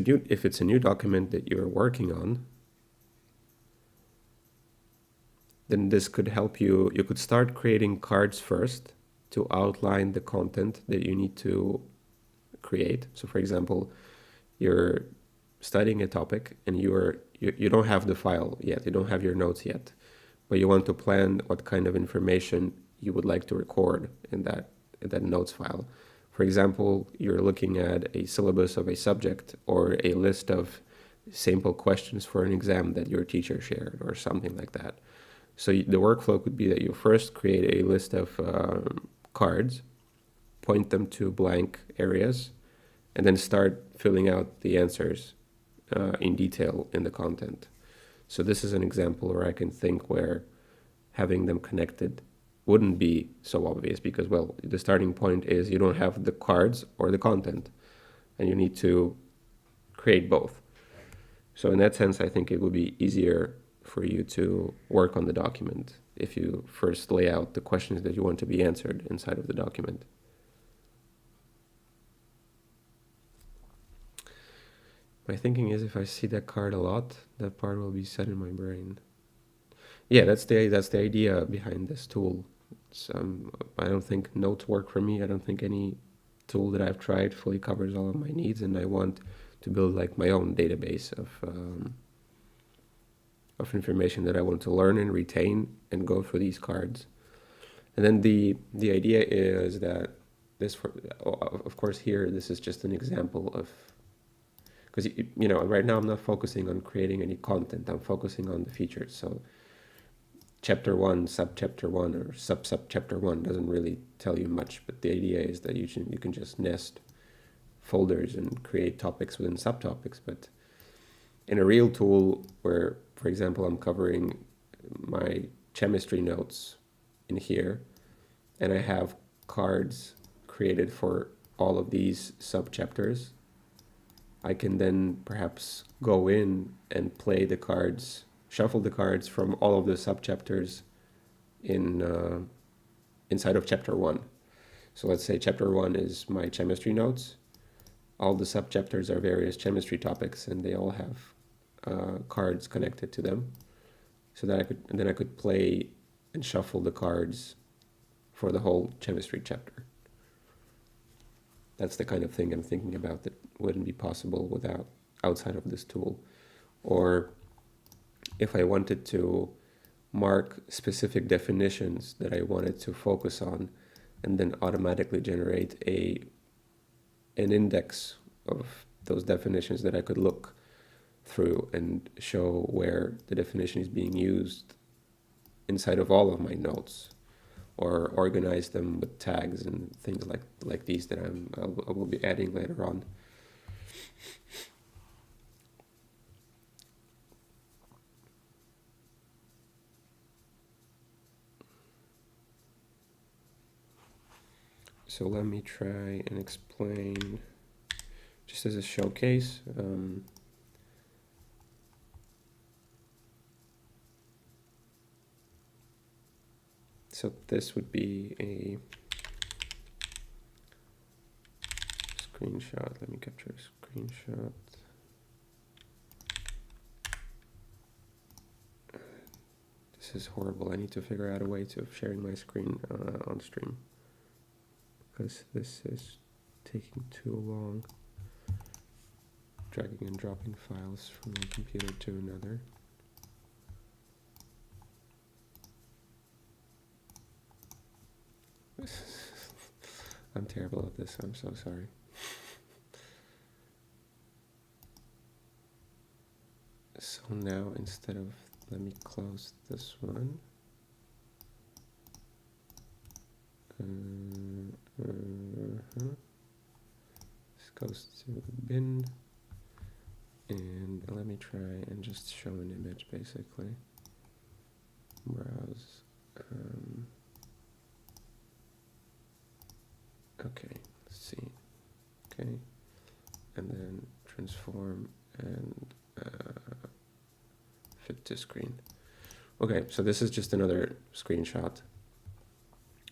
a new document that you're working on, then this could help you. You could start creating cards first to outline the content that you need to create. So for example, you're studying a topic and you don't have the file yet, you don't have your notes yet, but you want to plan what kind of information you would like to record in that notes file. For example, you're looking at a syllabus of a subject or a list of sample questions for an exam that your teacher shared or something like that. So the workflow could be that you first create a list of cards, point them to blank areas, and then start filling out the answers in detail in the content. So this is an example where I can think where having them connected wouldn't be so obvious because, well, the starting point is you don't have the cards or the content, and you need to create both. So in that sense, I think it would be easier for you to work on the document if you first lay out the questions that you want to be answered inside of the document. My thinking is if I see that card a lot, that part will be set in my brain. Yeah, that's the idea behind this tool. I don't think notes work for me. I don't think any tool that I've tried fully covers all of my needs, and I want to build like my own database of information that I want to learn and retain and go for these cards. And then the idea is that this, of course, here this is just an example of, because right now I'm not focusing on creating any content. I'm focusing on the features. So chapter 1, subchapter 1, or subchapter 1 doesn't really tell you much, but the idea is that you can just nest folders and create topics within subtopics. But In a real tool where, for example, I'm covering my chemistry notes in here, and I have cards created for all of these subchapters, I can then perhaps go in and play the cards, shuffle the cards from all of the subchapters in inside of chapter 1. So let's say chapter 1 is my chemistry notes. All the subchapters are various chemistry topics, and they all have cards connected to them. So that I could play and shuffle the cards for the whole chemistry chapter. That's the kind of thing I'm thinking about that wouldn't be possible without outside of this tool. Or if I wanted to mark specific definitions that I wanted to focus on, and then automatically generate an index of those definitions that I could look through and show where the definition is being used inside of all of my notes, or organize them with tags and things like these that I will be adding later on. So let me try and explain, just as a showcase. So this would be a screenshot. Let me capture a screenshot. This is horrible. I need to figure out a way to sharing my screen on stream, because this is taking too long. Dragging and dropping files from one computer to another. I'm terrible at this, I'm so sorry. So now instead of, let me close this one. This goes to the bin, and let me try and just show an image basically. Browse. Okay, let's see. Okay, and then transform and fit to screen. Okay, so this is just another screenshot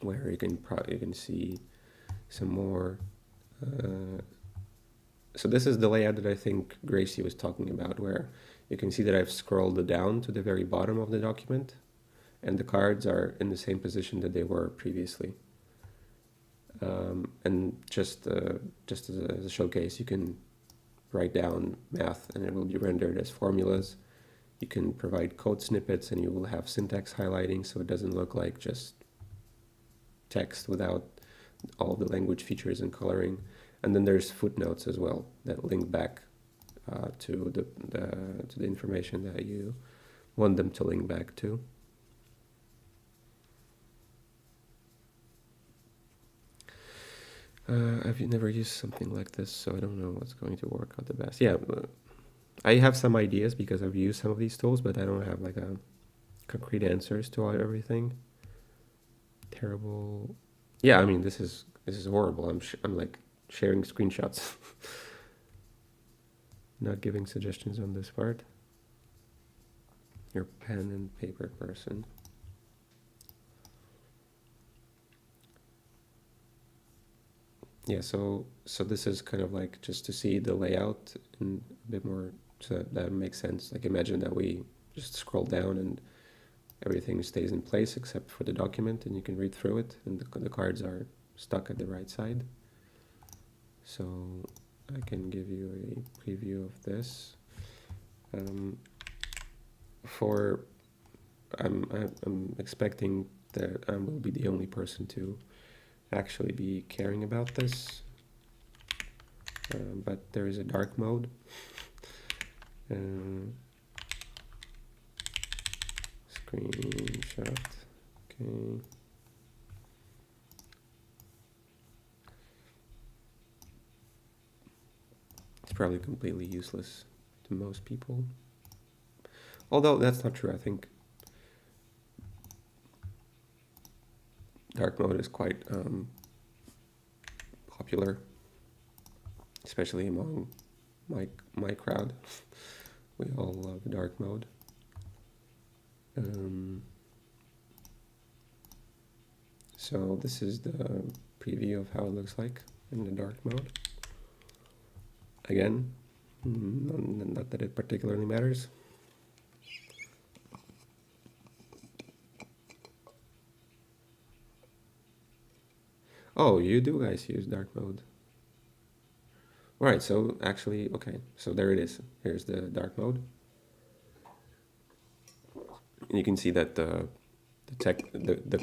where you can see some more. So this is the layout that I think Gracie was talking about, where you can see that I've scrolled down to the very bottom of the document, and the cards are in the same position that they were previously. And just as a showcase, you can write down math and it will be rendered as formulas. You can provide code snippets and you will have syntax highlighting, so it doesn't look like just text without all the language features and coloring. And then there's footnotes as well that link back to the information that you want them to link back to. I've never used something like this, so I don't know what's going to work out the best. Yeah, I have some ideas because I've used some of these tools, but I don't have like a concrete answers to everything. Terrible. Yeah, I mean this is horrible. I'm like sharing screenshots, not giving suggestions on this part. Your pen and paper person. Yeah, so this is kind of like just to see the layout in a bit more, so that makes sense. Like imagine that we just scroll down and everything stays in place except for the document, and you can read through it, and the cards are stuck at the right side. So I can give you a preview of this. I'm expecting that I will be the only person to actually be caring about this, but there is a dark mode. Screenshot. Okay. It's probably completely useless to most people. Although that's not true. I think dark mode is quite popular, especially among my crowd. We all love dark mode. So this is the preview of how it looks like in the dark mode. Again, not that it particularly matters. Oh, you do guys use dark mode. All right, so actually, okay, so there it is. Here's the dark mode. And you can see that the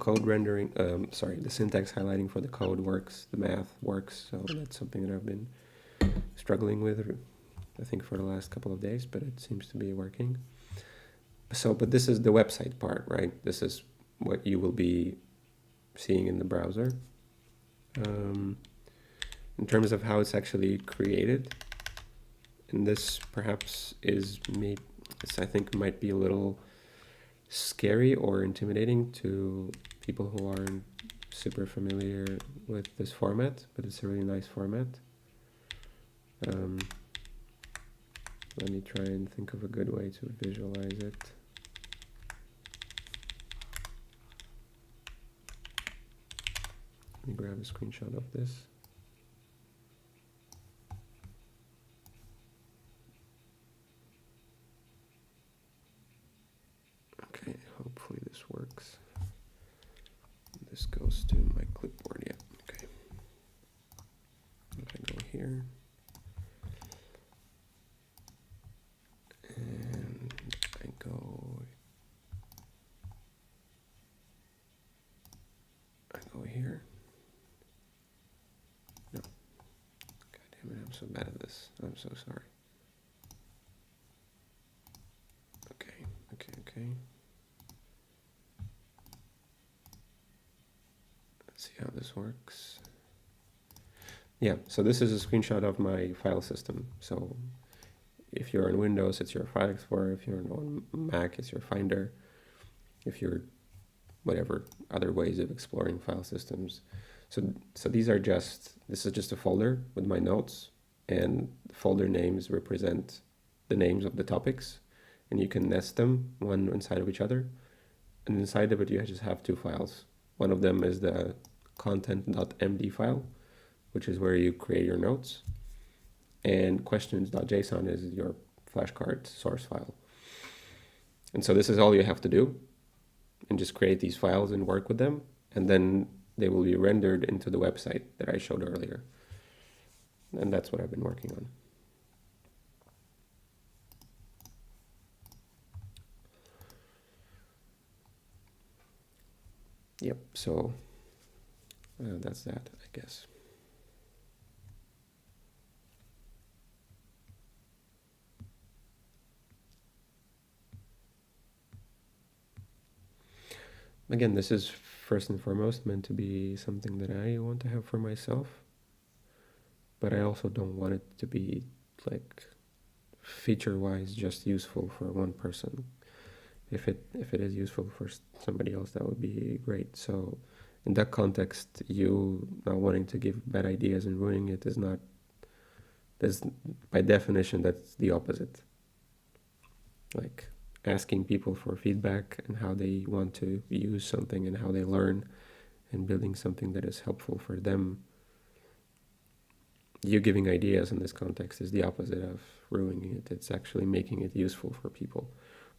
code rendering, the syntax highlighting for the code works, the math works. So that's something that I've been struggling with, I think, for the last couple of days, but it seems to be working. So, but this is the website part, right? This is what you will be seeing in the browser. In terms of how it's actually created, and this perhaps I think might be a little scary or intimidating to people who aren't super familiar with this format, but it's a really nice format. Let me try and think of a good way to visualize it. Let me grab a screenshot of this. Okay, hopefully this works. This goes to my clipboard, yeah, okay. If I go here, and I go here. No, god damn it, I'm so bad at this. I'm so sorry. Okay. Let's see how this works. Yeah, so this is a screenshot of my file system. So if you're on Windows, it's your File Explorer. If you're on Mac, it's your Finder. If you're whatever other ways of exploring file systems. So this is just a folder with my notes, and the folder names represent the names of the topics, and you can nest them one inside of each other. And inside of it, you just have two files. One of them is the content.md file, which is where you create your notes, and questions.json is your flashcard source file. And so this is all you have to do, and just create these files and work with them, and then they will be rendered into the website that I showed earlier. And that's what I've been working on. Yep, so that's that, I guess. Again, this is first and foremost meant to be something that I want to have for myself, but I also don't want it to be like feature-wise just useful for one person. If it is useful for somebody else, that would be great. So in that context, you not wanting to give bad ideas and ruining it is not, by definition, that's the opposite. Like asking people for feedback and how they want to use something and how they learn, and building something that is helpful for them. You giving ideas in this context is the opposite of ruining it. It's actually making it useful for people,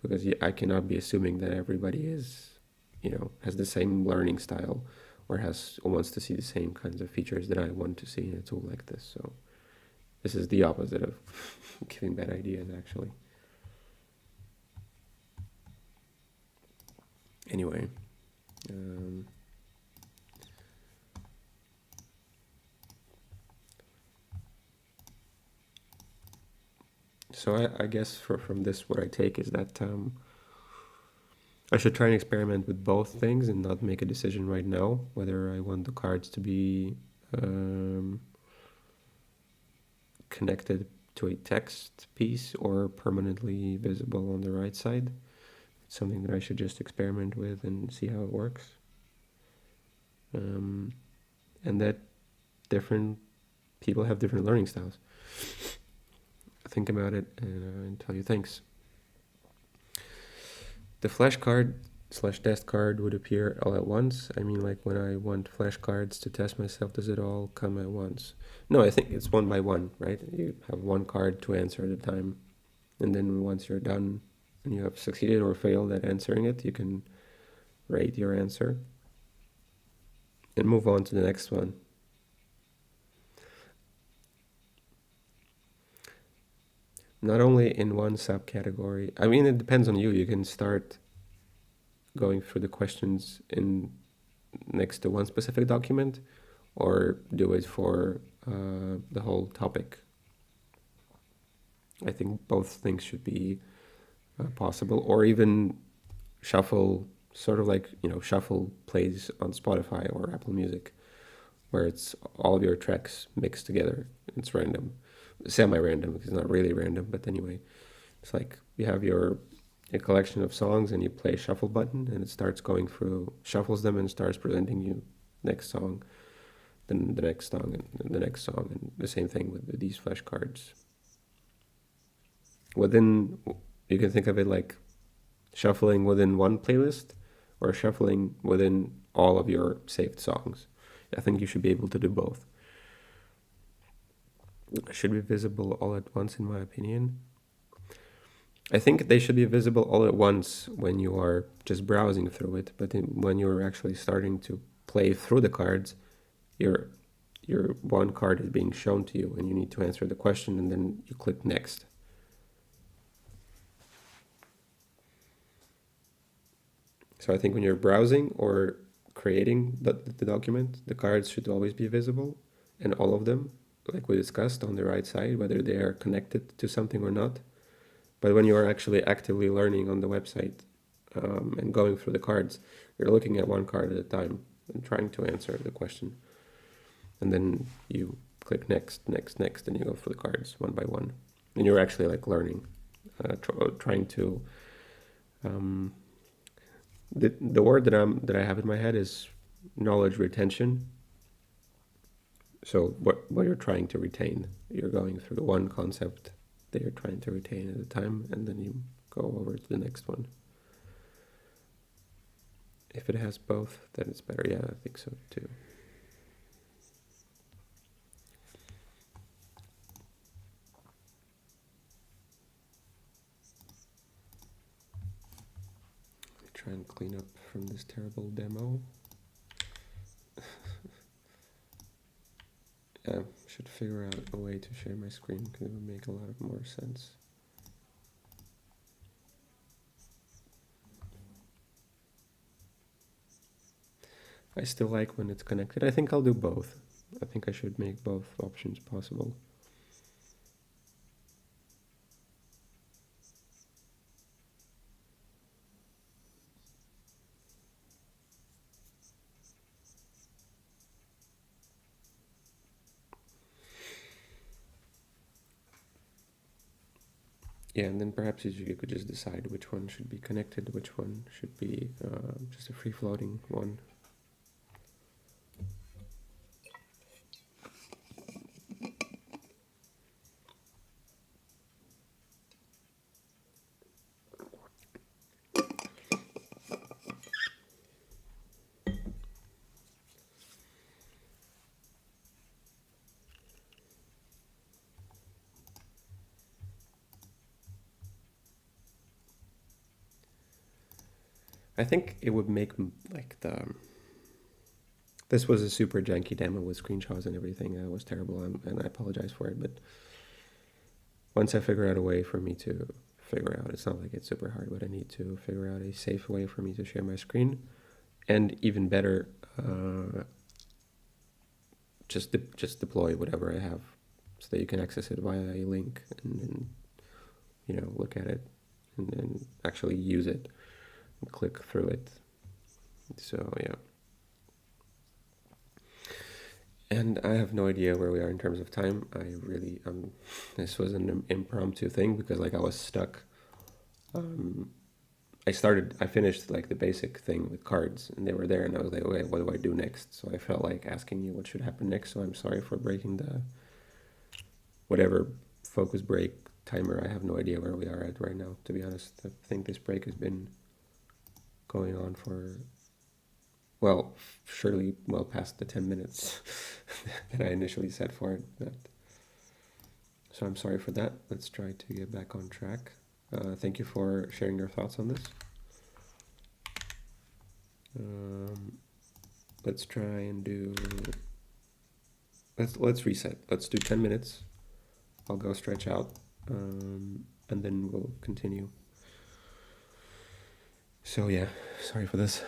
because I cannot be assuming that everybody is, has the same learning style or wants to see the same kinds of features that I want to see in a tool like this. So this is the opposite of giving bad ideas, actually. Anyway, so I guess from this, what I take is that I should try and experiment with both things and not make a decision right now whether I want the cards to be connected to a text piece or permanently visible on the right side. It's something that I should just experiment with and see how it works. And that different people have different learning styles. Think about it and tell you thanks. The flashcard / test card would appear all at once. I mean, like when I want flashcards to test myself, does it all come at once? No, I think it's one by one, right? You have one card to answer at a time. And then once you're done and you have succeeded or failed at answering it, you can rate your answer and move on to the next one. Not only in one subcategory. I mean, it depends on you. You can start going through the questions in next to one specific document, or do it for the whole topic. I think both things should be possible, or even shuffle, sort of like, shuffle plays on Spotify or Apple Music, where it's all of your tracks mixed together. It's random, semi-random, because it's not really random, but anyway, it's like you have a collection of songs and you play shuffle button and it starts going through, shuffles them and starts presenting you next song, then the next song and the next song, and the same thing with these flashcards. You can think of it like shuffling within one playlist or shuffling within all of your saved songs. I think you should be able to do both. It should be visible all at once, in my opinion. I think they should be visible all at once when you are just browsing through it, but when you're actually starting to play through the cards, your one card is being shown to you and you need to answer the question, and then you click next. So I think when you're browsing or creating the document, the cards should always be visible, and all of them, like we discussed, on the right side, whether they are connected to something or not. But when you are actually actively learning on the website and going through the cards, you're looking at one card at a time and trying to answer the question. And then you click next, next, next, and you go through the cards one by one. And you're actually like learning, trying to... The word that I have in my head is knowledge retention. So what you're trying to retain, you're going through one concept that you're trying to retain at a time, and then you go over to the next one. If it has both, then it's better. Yeah, I think so too. Let me try and clean up from this terrible demo. Yeah, should figure out a way to share my screen because it would make a lot of more sense. I still like when it's connected. I think I'll do both. I think I should make both options possible. Yeah, and then perhaps you could just decide which one should be connected, which one should be just a free-floating one. I think it would make like this was a super janky demo with screenshots and everything. It was terrible, and I apologize for it. But once I figure out a way for me to figure out, it's not like it's super hard, but I need to figure out a safe way for me to share my screen, and even better, just deploy whatever I have so that you can access it via a link and look at it and then actually use it. Click through it. So yeah. And I have no idea where we are in terms of time. This was an impromptu thing because like I was stuck. Um, I finished like the basic thing with cards and they were there and I was like, okay, what do I do next? So I felt like asking you what should happen next. So I'm sorry for breaking the whatever focus break timer. I have no idea where we are at right now, to be honest. I think this break has been going on for, well, surely well past the 10 minutes that I initially set for it. So I'm sorry for that. Let's try to get back on track. Thank you for sharing your thoughts on this. Let's try and do, let's reset. Let's do 10 minutes. I'll go stretch out, and then we'll continue. So yeah, sorry for this.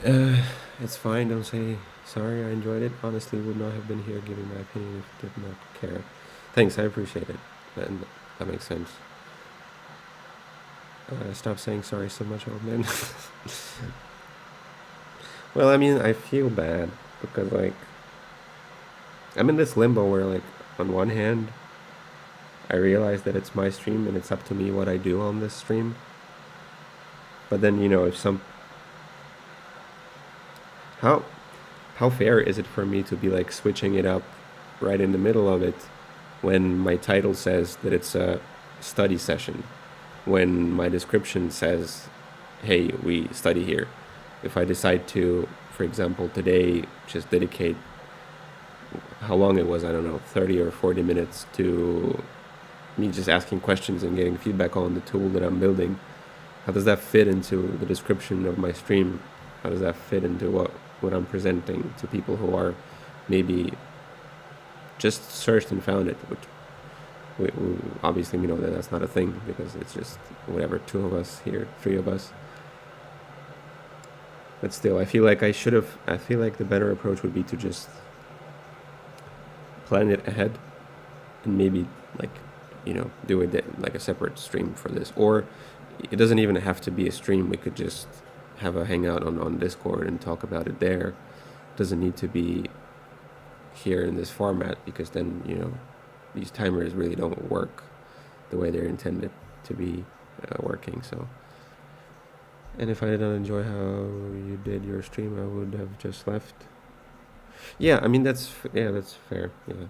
It's fine. Don't say sorry. I enjoyed it. Honestly, would not have been here giving my opinion if did not care. Thanks. I appreciate it. And that makes sense. Stop saying sorry so much, old man. Well, I mean, I feel bad because, like, I'm in this limbo where, like, on one hand, I realize that it's my stream and it's up to me what I do on this stream. But then, if how fair is it for me to be, like, switching it up right in the middle of it when my title says that it's a study session, when my description says, hey, we study here? If I decide to, for example, today just dedicate how long it was, I don't know, 30 or 40 minutes to me just asking questions and getting feedback on the tool that I'm building, how does that fit into the description of my stream? How does that fit into what I'm presenting to people who are maybe just searched and found it, which we obviously we know that that's not a thing because it's just whatever, 2 of us here, 3 of us. But still, I feel like the better approach would be to just plan it ahead and maybe, like, do it like a separate stream for this. Or it doesn't even have to be a stream. We could just have a hangout on Discord and talk about it there. It doesn't need to be here in this format because then, these timers really don't work the way they're intended to be working. So, and if I didn't enjoy how you did your stream, I would have just left. Yeah, I mean, that's fair. Yeah, that's fair. Yeah,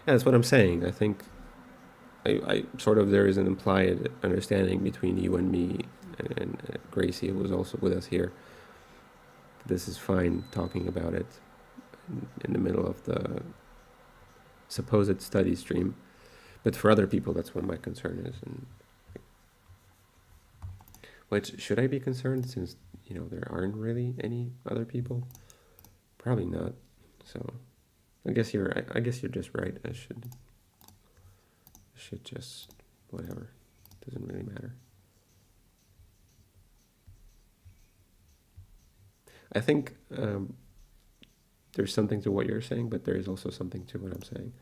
that's what I'm saying. I think I sort of, there is an implied understanding between you and me and Gracie, who was also with us here. This is fine talking about it in the middle of the supposed study stream, but for other people, that's what my concern is. And which, should I be concerned since there aren't really any other people? Probably not. So I guess you're just right. I should just whatever. Doesn't really matter. I think there's something to what you're saying, but there is also something to what I'm saying.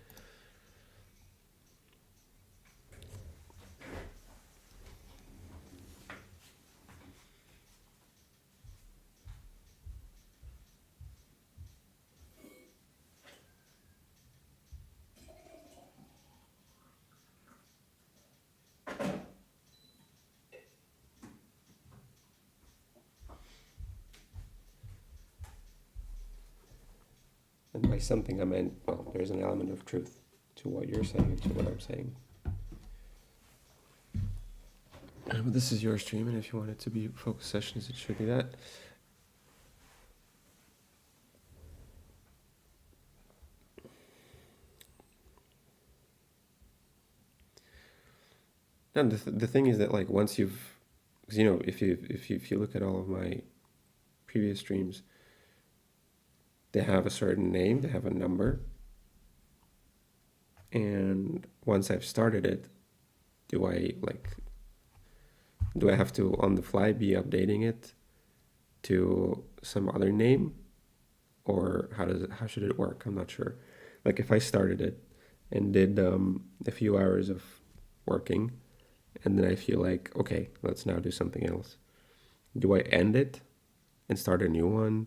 And by something I meant, well, there's an element of truth to what you're saying and to what I'm saying. But this is your stream, and if you want it to be focus sessions, it should be that. And the thing is that, like, once you've, because if you look at all of my previous streams, they have a certain name, they have a number, and once I've started it, do I have to on the fly be updating it to some other name, or how should it work? I'm not sure. Like, if I started it and did a few hours of working, and then I feel like, okay, let's now do something else, do I end it and start a new one?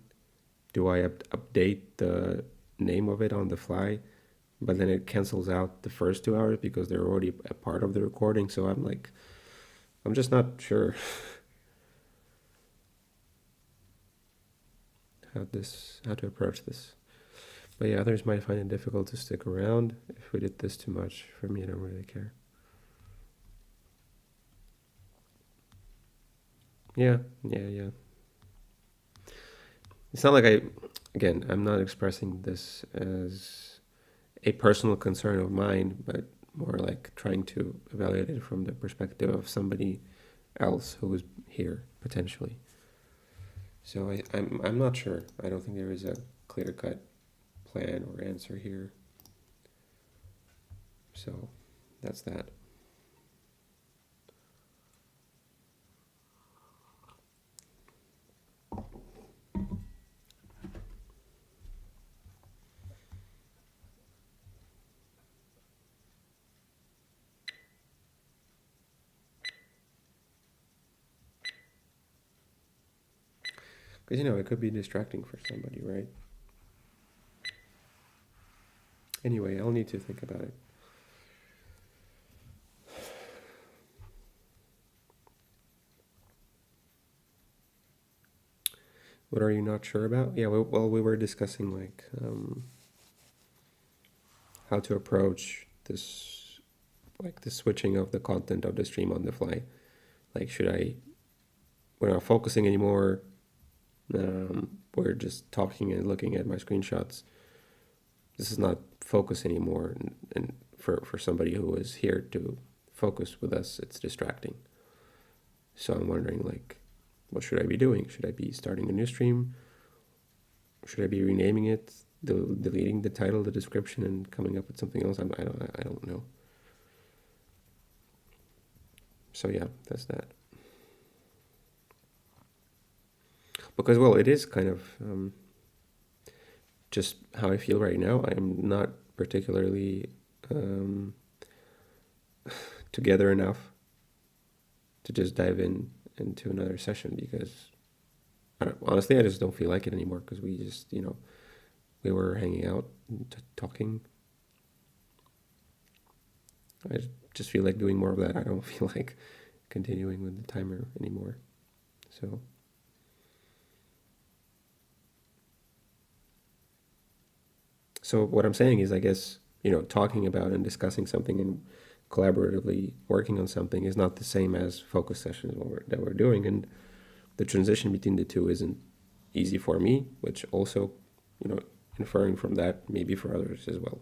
Do I update the name of it on the fly, but then it cancels out the first 2 hours because they're already a part of the recording? So I'm just not sure how to approach this. But yeah, others might find it difficult to stick around if we did this too much. For me, I don't really care. Yeah. It's not like I'm not expressing this as a personal concern of mine, but more like trying to evaluate it from the perspective of somebody else who is here potentially. So I'm not sure. I don't think there is a clear-cut plan or answer here. So that's that. Because, you know, it could be distracting for somebody, right? Anyway, I'll need to think about it. What are you not sure about? Yeah, well, we were discussing like how to approach this, like the switching of the content of the stream on the fly. Like, we're not focusing anymore. We're just talking and looking at my screenshots. This is not focus anymore. And for somebody who is here to focus with us, it's distracting. So I'm wondering, like, what should I be doing? Should I be starting a new stream? Should I be renaming it, deleting the title, the description, and coming up with something else? I don't know. So yeah, that's that. Because, well, it is kind of just how I feel right now. I am not particularly together enough to just dive into another session, because honestly, I just don't feel like it anymore, because we just, you know, we were hanging out and talking. I just feel like doing more of that. I don't feel like continuing with the timer anymore. So what I'm saying is, I guess, you know, talking about and discussing something and collaboratively working on something is not the same as focus sessions that we're doing. And the transition between the two isn't easy for me, which also, you know, inferring from that, maybe for others as well.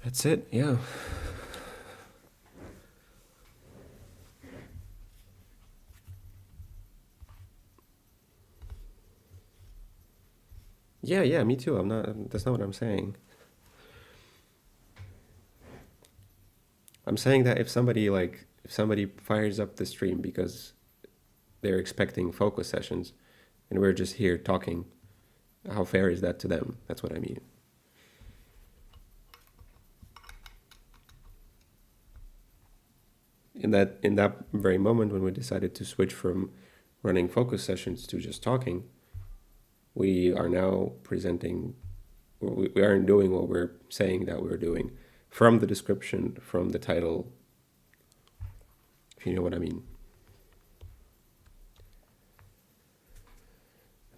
That's it, yeah. Yeah, me too. That's not what I'm saying. I'm saying that if somebody fires up the stream because they're expecting focus sessions and we're just here talking, how fair is that to them? That's what I mean. In that very moment when we decided to switch from running focus sessions to just talking, we are now presenting, we aren't doing what we're saying that we're doing from the description, from the title, if you know what I mean.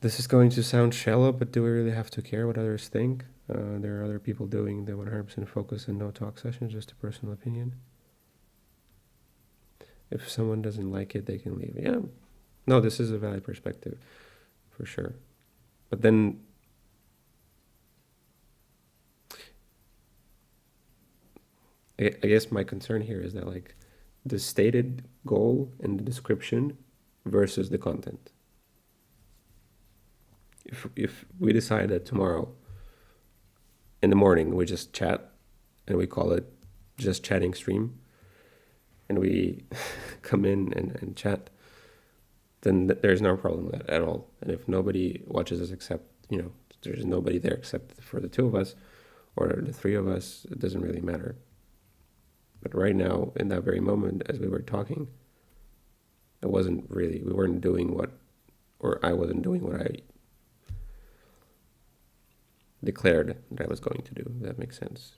This is going to sound shallow, but do we really have to care what others think? There are other people doing the 100% focus and no talk sessions, just a personal opinion. If someone doesn't like it, they can leave. Yeah, no, this is a valid perspective, for sure. But then, I guess my concern here is that, like, the stated goal and the description versus the content. If we decide that tomorrow in the morning we just chat and we call it just chatting stream, and we come in and chat, then there's no problem with that at all. And if nobody watches us except, you know, there's nobody there except for the two of us or the three of us, it doesn't really matter. But right now, in that very moment, as we were talking, we weren't doing I wasn't doing what I declared that I was going to do, if that makes sense.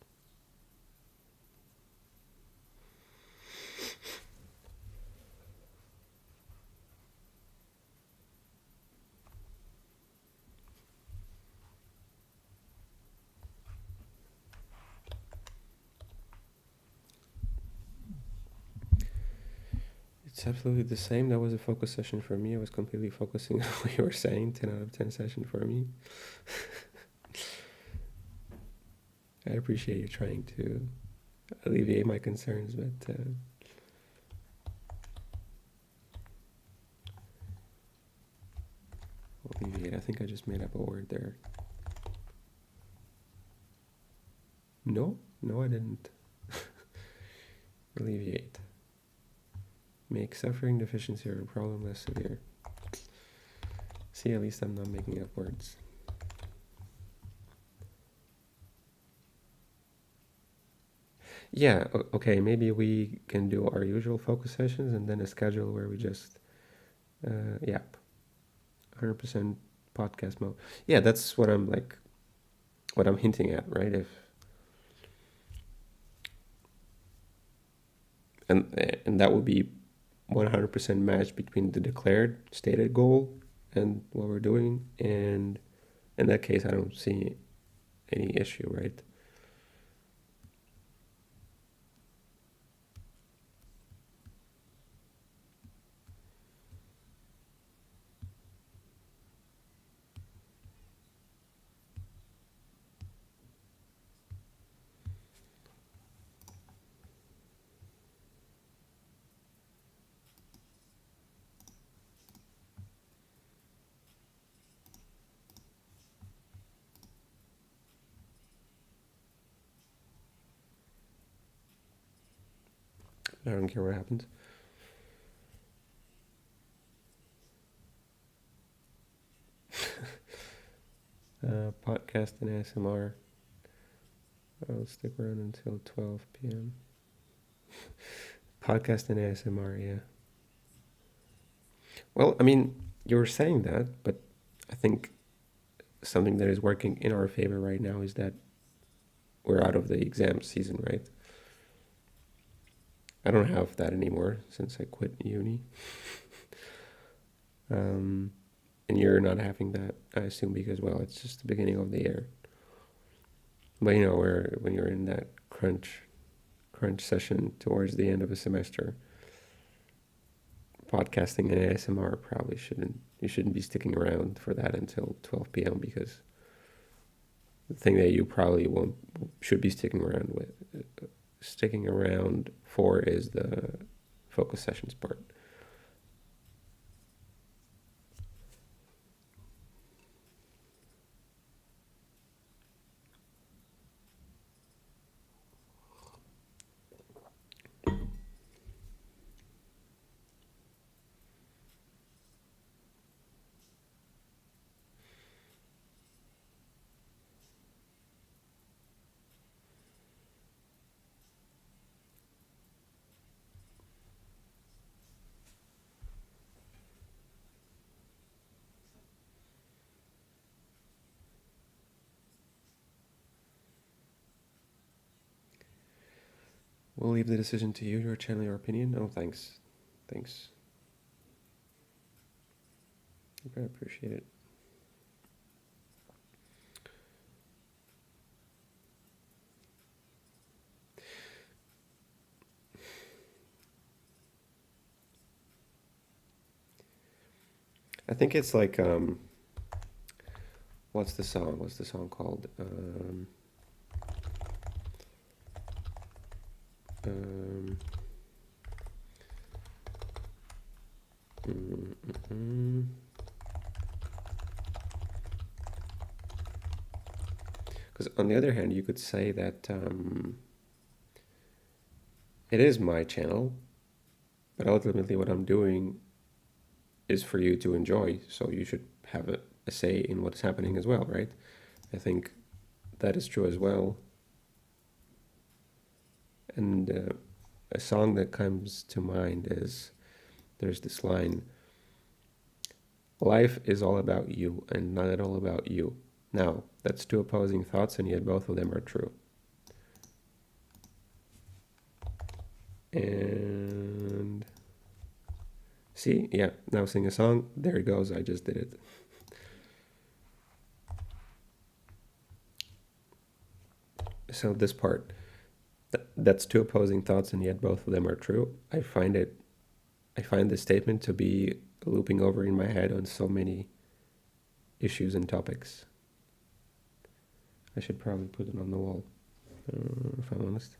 It's absolutely the same. That was a focus session for me. I was completely focusing on what you were saying. 10 out of 10 session for me. I appreciate you trying to alleviate my concerns, but Alleviate. I think I just made up a word there. No, I didn't. Alleviate. Make suffering, deficiency, or problem less severe. See, at least I'm not making up words. Yeah, okay, maybe we can do our usual focus sessions and then a schedule where we just, yeah, 100% podcast mode. Yeah, that's what I'm hinting at, right? And that would be 100% match between the declared stated goal and what we're doing, and in that case I don't see any issue, right? I don't care what happens. Podcast and ASMR. I'll stick around until 12 p.m. Podcast and ASMR, yeah. Well, I mean, you were saying that, but I think something that is working in our favor right now is that we're out of the exam season, right? I don't have that anymore since I quit uni. And you're not having that, I assume, because, well, it's just the beginning of the year. But you know, when you're in that crunch session towards the end of a semester, podcasting and ASMR probably you shouldn't be sticking around for that until 12 p.m. because the thing that you probably should be sticking around for is the focus sessions part. We'll leave the decision to you. Your channel, your opinion. Oh, thanks. I appreciate it. I think it's like, what's the song? What's the song called? Because on the other hand, you could say that it is my channel, but ultimately what I'm doing is for you to enjoy, so you should have a say in what's happening as well, right? I think that is true as well. And a song that comes to mind is, there's this line, life is all about you and not at all about you. Now, that's two opposing thoughts, and yet both of them are true. And see, yeah, now sing a song. There it goes. I just did it. So this part, that's two opposing thoughts, and yet both of them are true. I find this statement to be looping over in my head on so many issues and topics. I should probably put it on the wall, if I'm honest.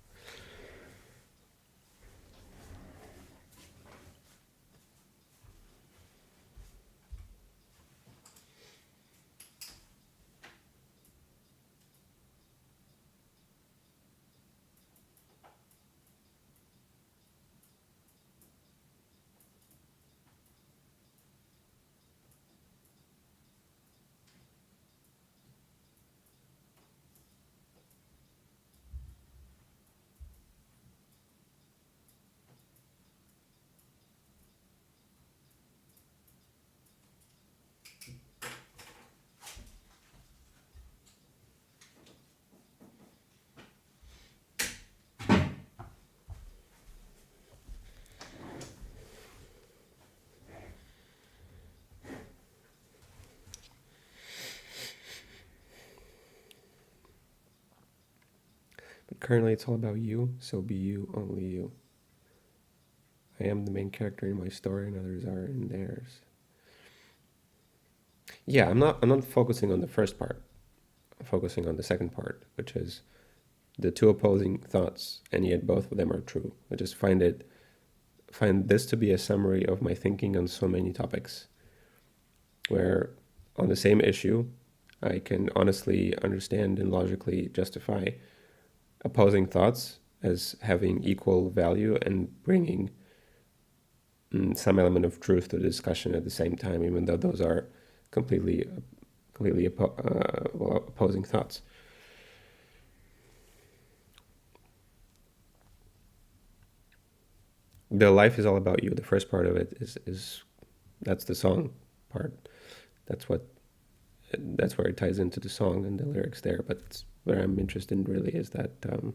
Currently, it's all about you, so be you, only you. I am the main character in my story, and others are in theirs. Yeah, I'm not focusing on the first part. I'm focusing on the second part, which is the two opposing thoughts, and yet both of them are true. I just find this to be a summary of my thinking on so many topics, where on the same issue, I can honestly understand and logically justify opposing thoughts as having equal value and bringing some element of truth to the discussion at the same time, even though those are completely opposing thoughts. The life is all about you. The first part of it is that's the song part. That's where it ties into the song and the lyrics there. But what I'm interested in really is that the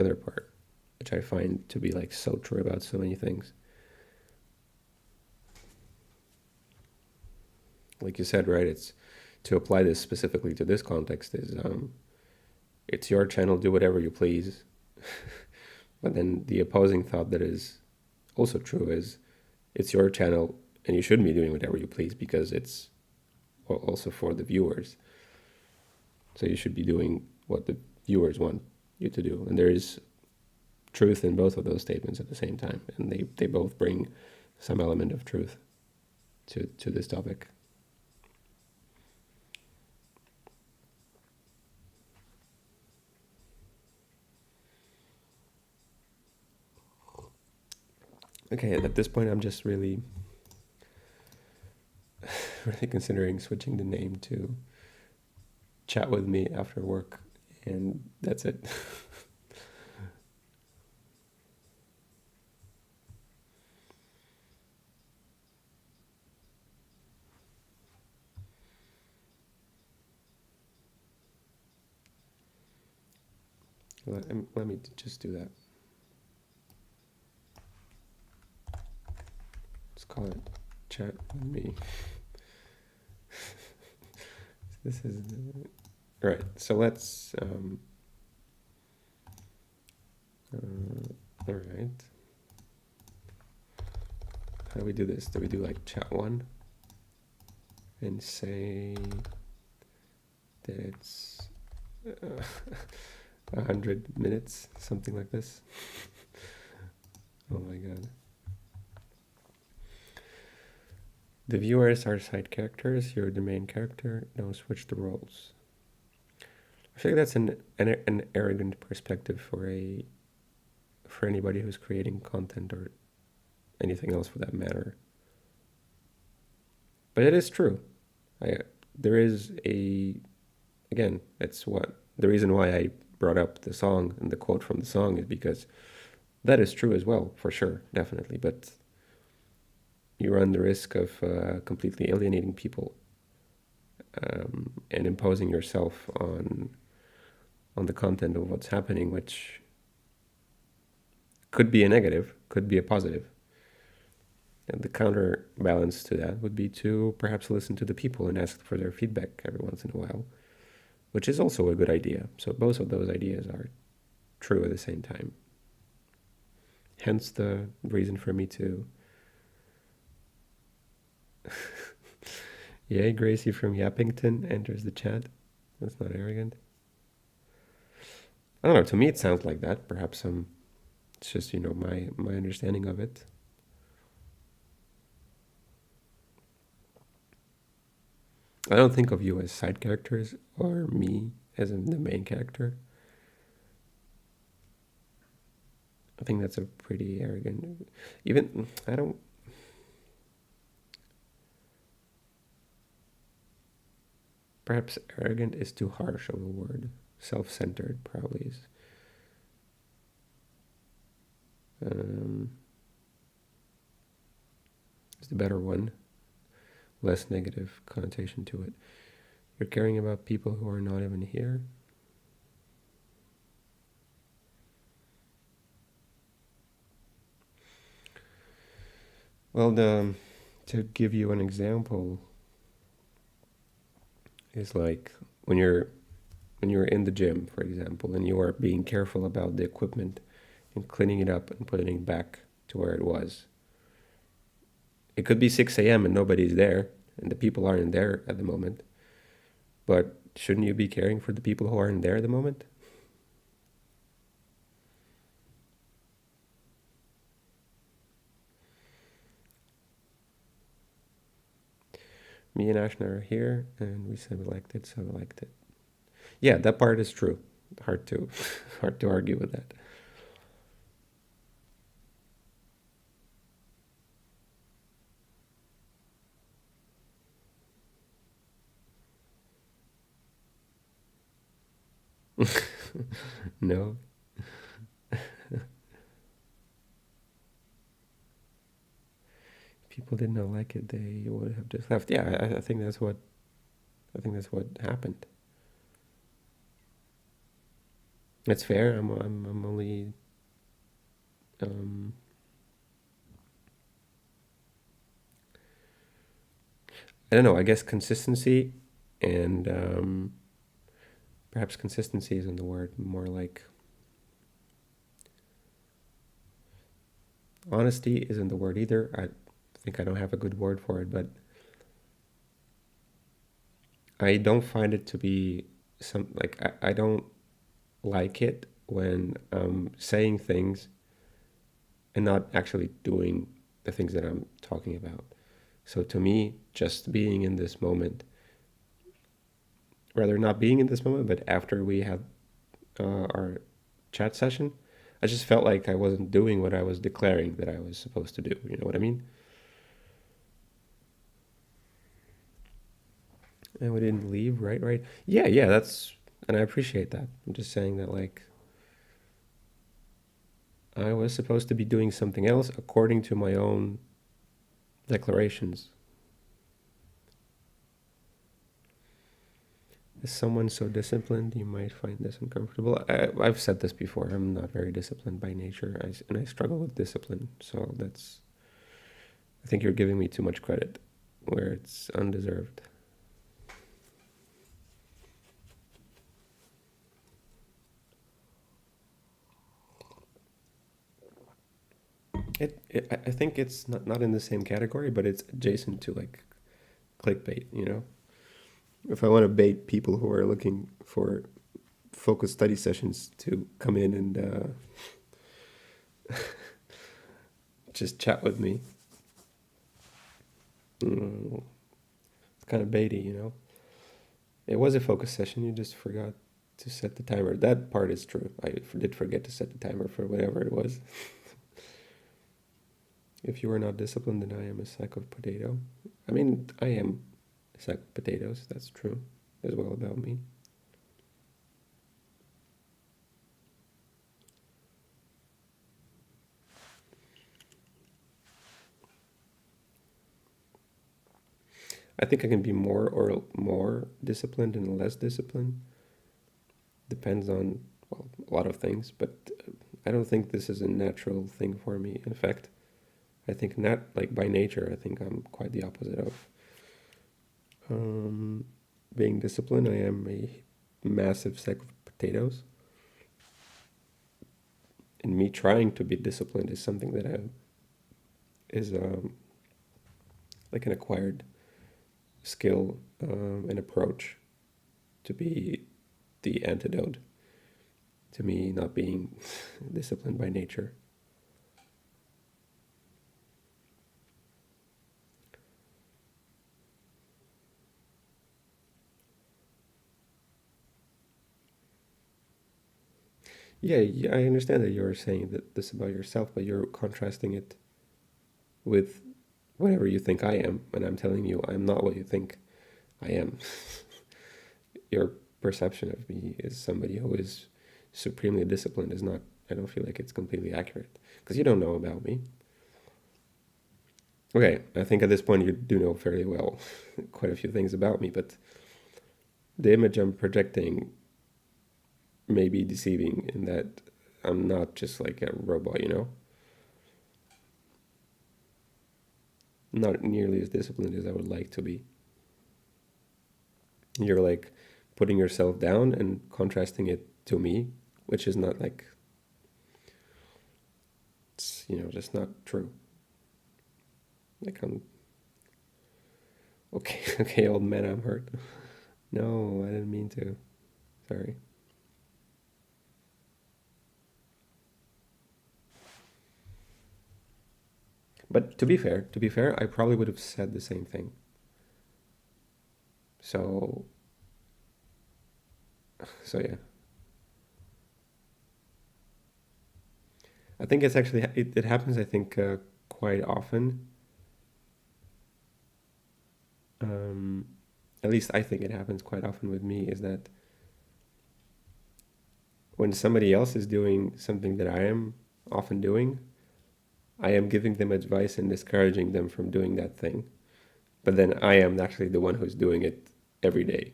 other part, which I find to be like so true about so many things. Like you said, right? It's to apply this specifically to this context is it's your channel, do whatever you please. But then the opposing thought that is also true is it's your channel and you shouldn't be doing whatever you please because it's also for the viewers. So you should be doing what the viewers want you to do. And there is truth in both of those statements at the same time. And they both bring some element of truth to this topic. Okay, at this point I'm just really considering switching the name to Chat With Me After Work, and that's it. Let me just do that. Let's call it Chat With Me. This is right. So let's. All right. How do we do this? Do we do like chat one and say that it's 100 minutes, something like this? Oh my god. The viewers are side characters, you're the main character, now switch the roles. I feel like that's an arrogant perspective for anybody who's creating content or anything else for that matter. But it is true. There is again, that's what the reason why I brought up the song and the quote from the song is because that is true as well, for sure, definitely. But you run the risk of completely alienating people and imposing yourself on the content of what's happening, which could be a negative, could be a positive. And the counterbalance to that would be to perhaps listen to the people and ask for their feedback every once in a while, which is also a good idea. So both of those ideas are true at the same time. Hence the reason for me to... Yay, Gracie from Yappington enters the chat. That's not arrogant. I don't know, to me it sounds like that. Perhaps it's just, my understanding of it. I don't think of you as side characters or me as the main character. I think that's a pretty arrogant... Perhaps arrogant is too harsh of a word. Self-centered probably is. Is the better one. Less negative connotation to it. You're caring about people who are not even here. Well, to give you an example is like when you're when you're in the gym, for example, and you are being careful about the equipment and cleaning it up and putting it back to where it was. It could be 6 a.m. and nobody's there, and the people aren't there at the moment. But shouldn't you be caring for the people who aren't there at the moment? Me and Ashna are here, and we said we liked it, so we liked it. Yeah, that part is true. Hard to, hard to argue with that. No, people did not like it. They would have just left. Yeah, I think that's what happened. It's fair. I'm only um, I don't know. I guess consistency and perhaps consistency isn't the word. More like honesty isn't the word either. I think I don't have a good word for it, but I don't find it to be I don't like it when I'm saying things and not actually doing the things that I'm talking about. So to me, just being in this moment, rather not being in this moment, but after we had our chat session, I just felt like I wasn't doing what I was declaring that I was supposed to do. You know what I mean? And we didn't leave, right? Right. Yeah, yeah, and I appreciate that. I'm just saying that, like, I was supposed to be doing something else according to my own declarations. Is someone so disciplined you might find this uncomfortable? I've said this before. I'm not very disciplined by nature, and I struggle with discipline. So I think you're giving me too much credit where it's undeserved. I think it's not in the same category, but it's adjacent to like clickbait. You know, if I want to bait people who are looking for focused study sessions to come in and just chat with me, it's kind of baity, you know. It was a focus session. You just forgot to set the timer. That part is true. Did forget to set the timer for whatever it was. If you are not disciplined, then I am a sack of potato. I mean, I am a sack of potatoes. That's true as well about me. I think I can be more disciplined and less disciplined. Depends on, well, a lot of things, but I don't think this is a natural thing for me. In fact, I think not like by nature. I think I'm quite the opposite of being disciplined. I am a massive sack of potatoes, and me trying to be disciplined is something that is like an acquired skill and approach to be the antidote to me not being disciplined by nature. Yeah, yeah, I understand that you're saying that this about yourself, but you're contrasting it with whatever you think I am, and I'm telling you I'm not what you think I am. Your perception of me is somebody who is supremely disciplined is not, I don't feel like it's completely accurate because you don't know about me. Okay, I think at this point you do know fairly well quite a few things about me, but the image I'm projecting may be deceiving in that I'm not just like a robot, you know? Not nearly as disciplined as I would like to be. You're like putting yourself down and contrasting it to me, which is not like, it's, just not true. Like, I'm okay. Okay, old man, I'm hurt. No, I didn't mean to. Sorry. But to be fair, I probably would have said the same thing. So, so yeah. I think it's actually it happens. I think quite often. Um, at least I think it happens quite often with me. Is that when somebody else is doing something that I am often doing, I am giving them advice and discouraging them from doing that thing. But then I am actually the one who's doing it every day.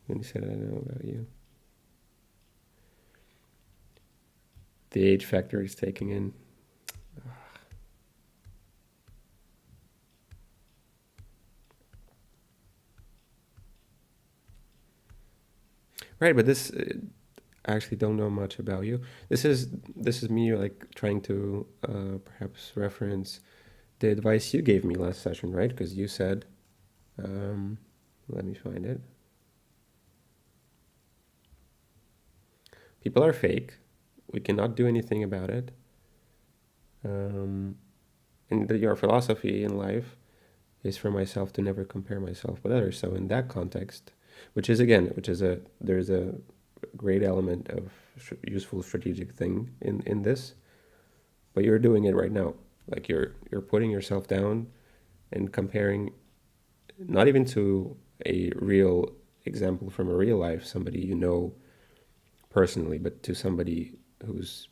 When you said I know about you, the age factor is taking in. Right, but this I actually don't know much about you. This is me like trying to perhaps reference the advice you gave me last session, right? Because you said, um, let me find it. People are fake. We cannot do anything about it. And your philosophy in life is for myself to never compare myself with others. So in that context, there's a great element of useful strategic thing in this, but you're doing it right now. Like you're putting yourself down and comparing, not even to a real example from a real life, somebody you know personally, but to somebody who's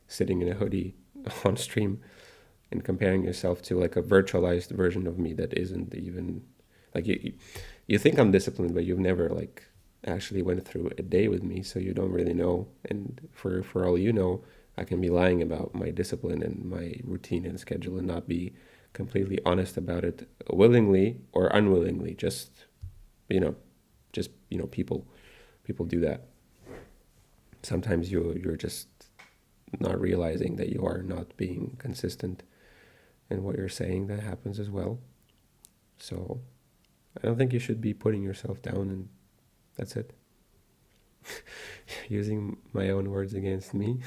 sitting in a hoodie on stream, and comparing yourself to like a virtualized version of me that isn't even like you think I'm disciplined, but you've never like actually went through a day with me, so you don't really know. And for all you know, I can be lying about my discipline and my routine and schedule and not be completely honest about it, willingly or unwillingly. You know, people do that. Sometimes you're just not realizing that you are not being consistent in what you're saying. That happens as well. So I don't think you should be putting yourself down, and that's it. Using my own words against me.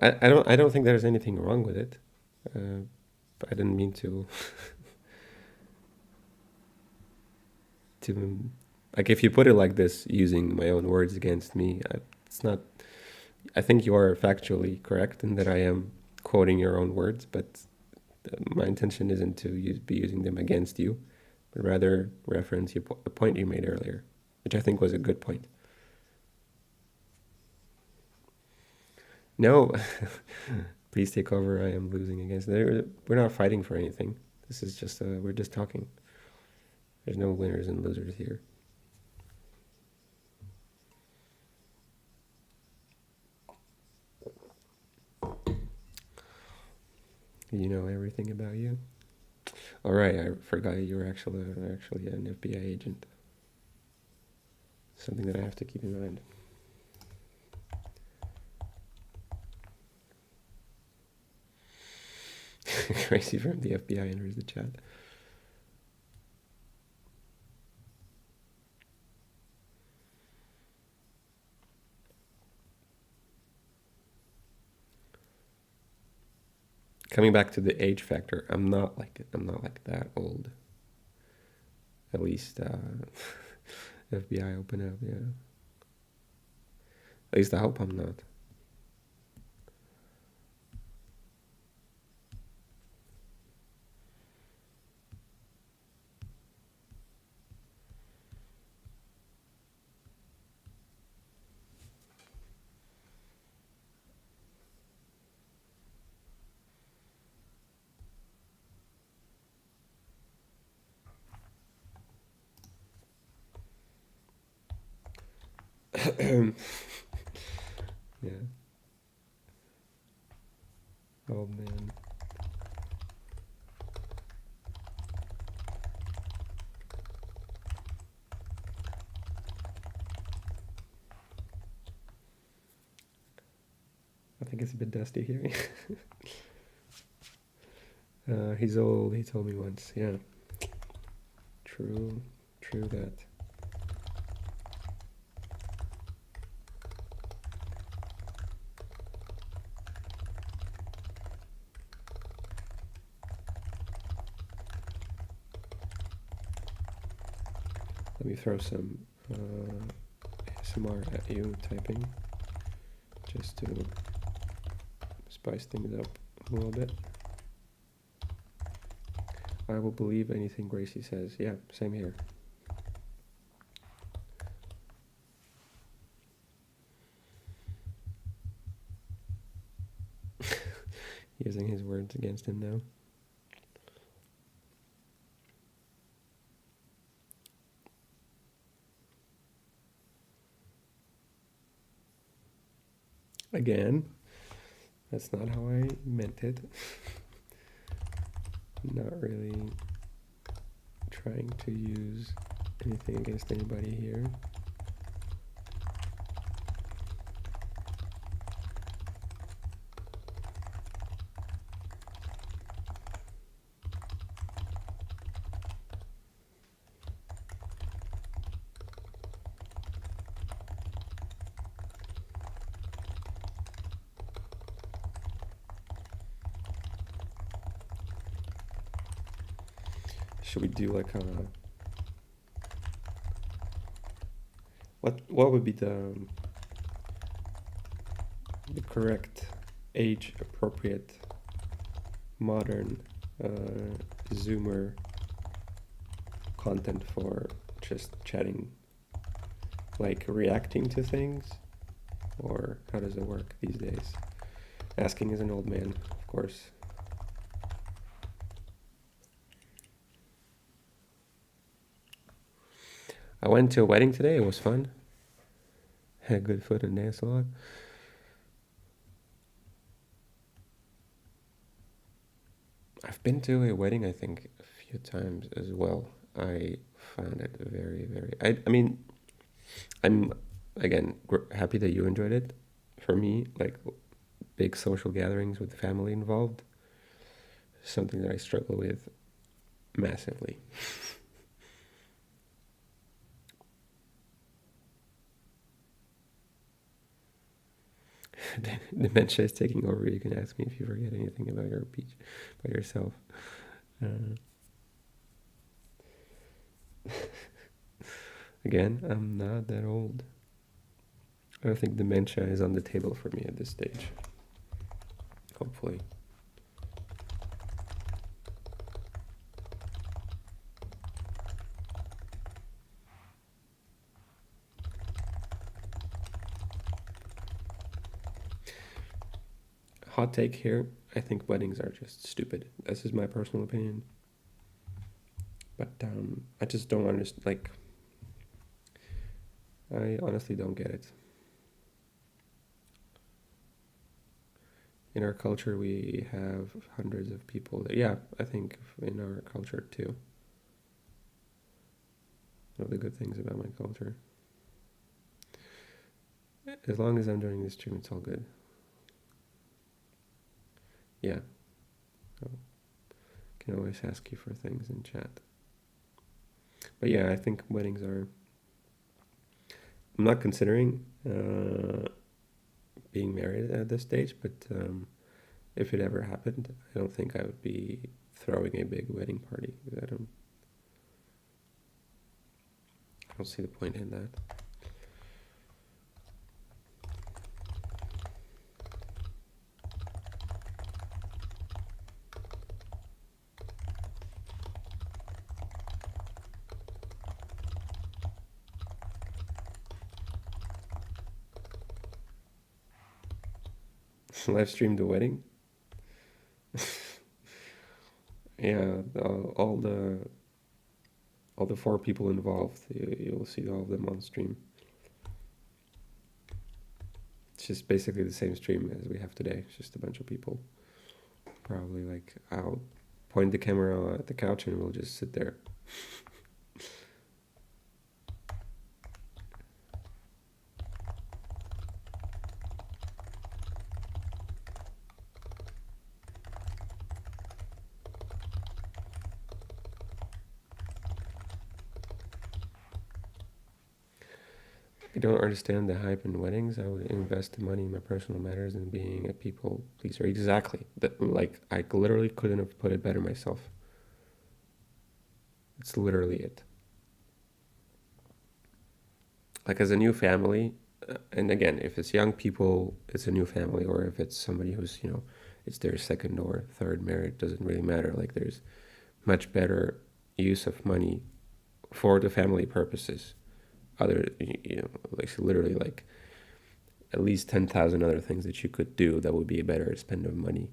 I don't think there's anything wrong with it. I didn't mean to like, if you put it like this, using my own words against me, it's not. I think you are factually correct in that I am quoting your own words, but my intention isn't to be using them against you, but rather reference the point you made earlier, which I think was a good point. No, please take over. I am losing against. We're not fighting for anything. This is just we're just talking. There's no winners and losers here. You know everything about you. All right, I forgot you were actually an FBI agent. Something that I have to keep in mind. Crazy from the FBI enters the chat. Coming back to the age factor, I'm not like that old. At least FBI open up, yeah. At least I hope I'm not. Yeah. Old man. I think it's a bit dusty here. He's old, he told me once. Yeah. True that. Let me throw some ASMR at you typing, just to spice things up a little bit. I will believe anything Gracie says. Yeah, same here. Using his words against him now. Again, that's not how I meant it. Not really trying to use anything against anybody here. Should we do like a what would be the correct age appropriate modern Zoomer content for just chatting, like reacting to things, or how does it work these days? Asking as an old man, of course. I went to a wedding today. It was fun. Had good food and dance a lot. I've been to a wedding, I think, a few times as well. I found it very, very. I mean, I'm again happy that you enjoyed it. For me, like big social gatherings with family involved, something that I struggle with massively. Dementia is taking over. You can ask me if you forget anything about your speech, about yourself. Again, I'm not that old. I don't think dementia is on the table for me at this stage. Hopefully. Hot take here, I think weddings are just stupid. This is my personal opinion. But I just don't understand, like, I honestly don't get it. In our culture, we have hundreds of people. Yeah, I think in our culture too. One of the good things about my culture. As long as I'm doing this stream, it's all good. Yeah. I can always ask you for things in chat. But yeah, I think weddings are... I'm not considering being married at this stage, but if it ever happened, I don't think I would be throwing a big wedding party. I don't see the point in that. Live stream the wedding. Yeah, all the 4 people involved, you'll see all of them on stream. It's just basically the same stream as we have today. It's just a bunch of people. probably like I'll point the camera at the couch and we'll just sit there. I don't understand the hype in weddings. I would invest the money in my personal matters and being a people pleaser. Exactly. Like, I literally couldn't have put it better myself. It's literally it. Like, as a new family, and again, if it's young people, it's a new family, or if it's somebody who's, it's their second or third marriage, doesn't really matter. Like, there's much better use of money for the family purposes. Like literally, like at least 10,000 other things that you could do that would be a better spend of money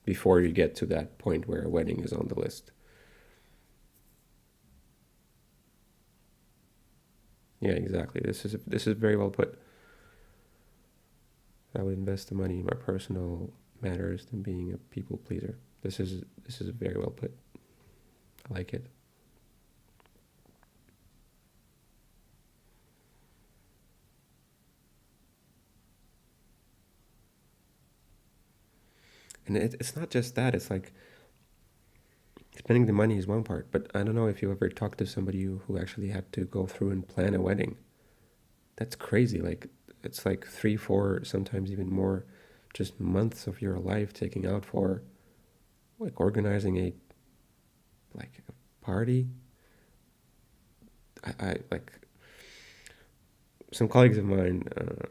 before you get to that point where a wedding is on the list. Yeah, exactly. This is very well put. I would invest the money in my personal matters than being a people pleaser. This is very well put. I like it. And it's not just that. It's like spending the money is one part, but I don't know if you ever talked to somebody who actually had to go through and plan a wedding. That's crazy. Like, it's like 3, 4, sometimes even more, just months of your life taking out for like organizing a party. I like some colleagues of mine.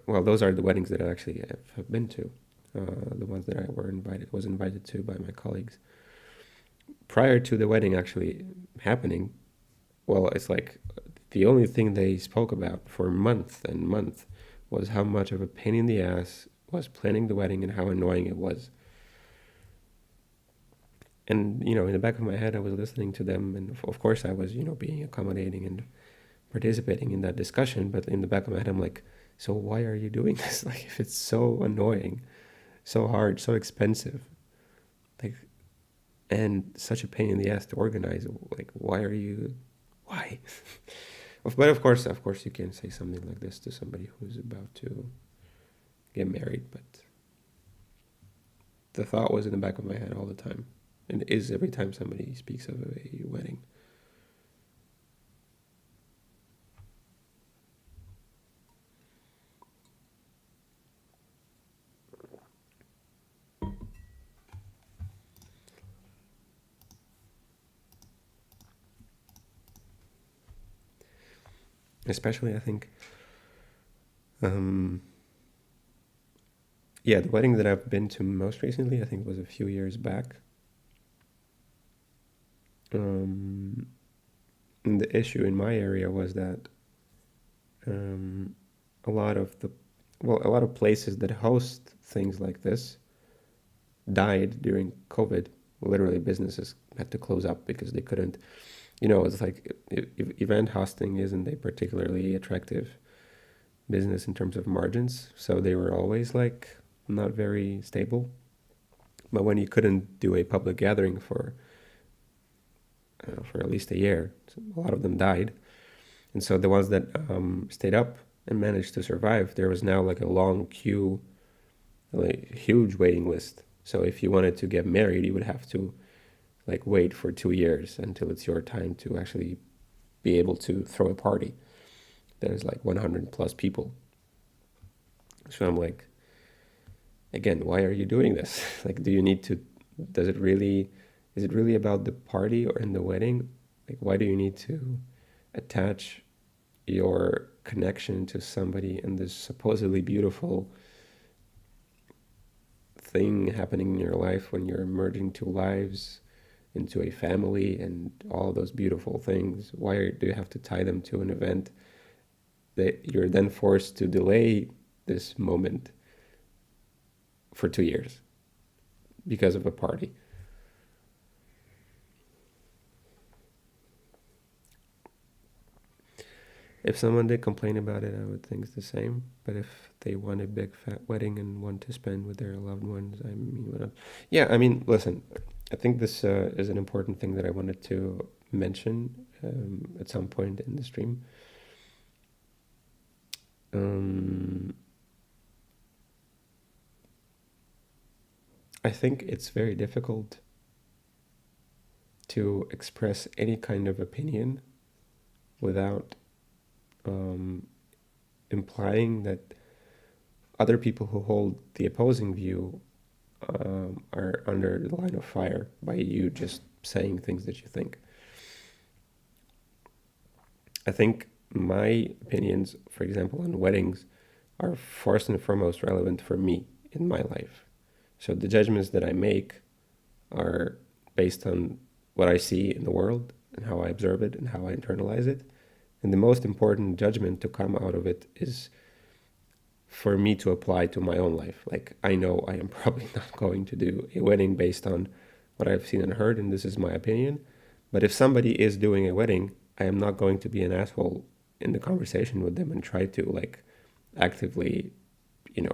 Well, those are the weddings that I actually have been to. The ones that I was invited to by my colleagues. Prior to the wedding actually happening, well, it's like the only thing they spoke about for month and month was how much of a pain in the ass was planning the wedding and how annoying it was. And, in the back of my head, I was listening to them, and of course I was, being accommodating and participating in that discussion, but in the back of my head, I'm like, so why are you doing this? Like, if it's so annoying, so hard, so expensive, like, and such a pain in the ass to organize, like, why? But of course you can say something like this to somebody who's about to get married, but the thought was in the back of my head all the time, and is every time somebody speaks of a wedding. Especially, I think, the wedding that I've been to most recently, I think, was a few years back. And the issue in my area was that a lot of places that host things like this died during COVID. Literally, businesses had to close up because they couldn't. It's like event hosting isn't a particularly attractive business in terms of margins, so they were always like not very stable. But when you couldn't do a public gathering for at least a year, a lot of them died, and so the ones that stayed up and managed to survive, there was now like a long queue, like huge waiting list. So if you wanted to get married, you would have to like wait for 2 years until it's your time to actually be able to throw a party. There's like 100 plus people. So I'm like, again, why are you doing this? Like, is it really about the party or in the wedding? Like, why do you need to attach your connection to somebody and this supposedly beautiful thing happening in your life when you're merging two lives into a family and all those beautiful things? Why do you have to tie them to an event that you're then forced to delay this moment for 2 years because of a party? If someone did complain about it, I would think it's the same. But if they want a big fat wedding and want to spend with their loved ones, I mean, what? Yeah, I mean, listen, I think this is an important thing that I wanted to mention at some point in the stream. I think it's very difficult to express any kind of opinion without implying that other people who hold the opposing view are under the line of fire by you just saying things that you think. I think my opinions, for example, on weddings are first and foremost relevant for me in my life. So the judgments that I make are based on what I see in the world and how I observe it and how I internalize it. And the most important judgment to come out of it is for me to apply to my own life. Like, I know I am probably not going to do a wedding based on what I've seen and heard, and this is my opinion. But if somebody is doing a wedding, I am not going to be an asshole in the conversation with them and try to like actively,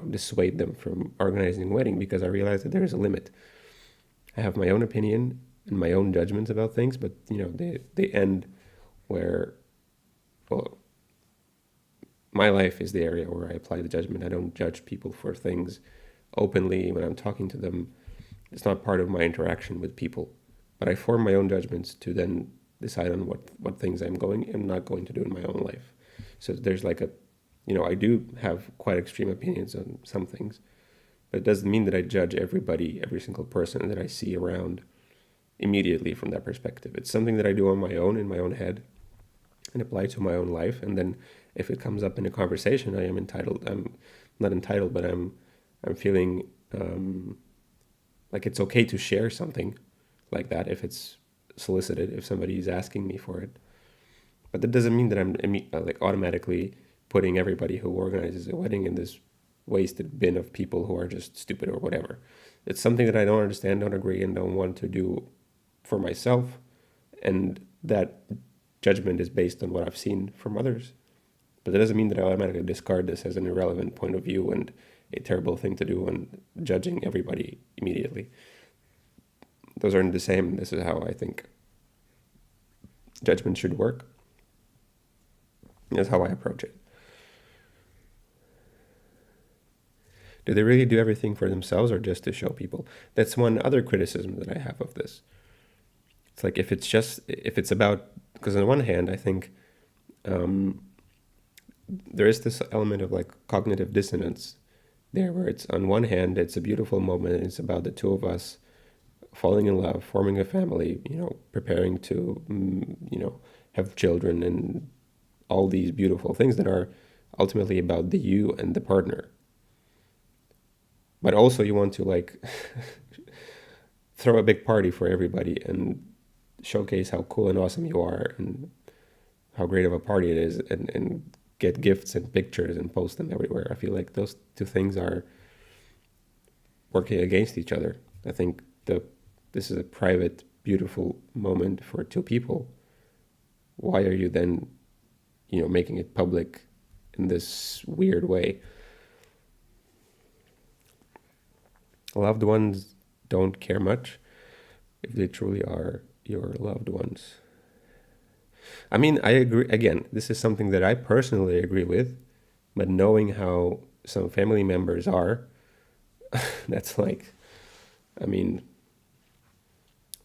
dissuade them from organizing a wedding, because I realize that there is a limit. I have my own opinion and my own judgments about things, but they end where, well, my life is the area where I apply the judgment. I don't judge people for things openly when I'm talking to them. It's not part of my interaction with people, but I form my own judgments to then decide on what things I'm not going to do in my own life. So there's like I do have quite extreme opinions on some things, but it doesn't mean that I judge everybody, every single person that I see around immediately from that perspective. It's something that I do on my own, in my own head, and apply to my own life. And then if it comes up in a conversation, I'm not entitled, but I'm feeling like it's okay to share something like that if it's solicited, if somebody is asking me for it. But that doesn't mean that I'm like automatically putting everybody who organizes a wedding in this wasted bin of people who are just stupid or whatever. It's something that I don't understand, don't agree, and don't want to do for myself. And that judgment is based on what I've seen from others. But that doesn't mean that I automatically discard this as an irrelevant point of view and a terrible thing to do and judging everybody immediately. Those aren't the same. This is how I think judgment should work. That's how I approach it. Do they really do everything for themselves or just to show people? That's one other criticism that I have of this. It's like if it's about, because on one hand, I think there is this element of like cognitive dissonance there, where it's on one hand, it's a beautiful moment, and it's about the two of us falling in love, forming a family, preparing to, have children and all these beautiful things that are ultimately about the you and the partner. But also you want to like throw a big party for everybody and showcase how cool and awesome you are and how great of a party it is, and get gifts and pictures and post them everywhere. I feel like those two things are working against each other. I think this is a private, beautiful moment for two people. Why are you then, making it public in this weird way? Loved ones don't care much if they truly are your loved ones. I mean, I agree. Again, this is something that I personally agree with, but knowing how some family members are, that's like, I mean,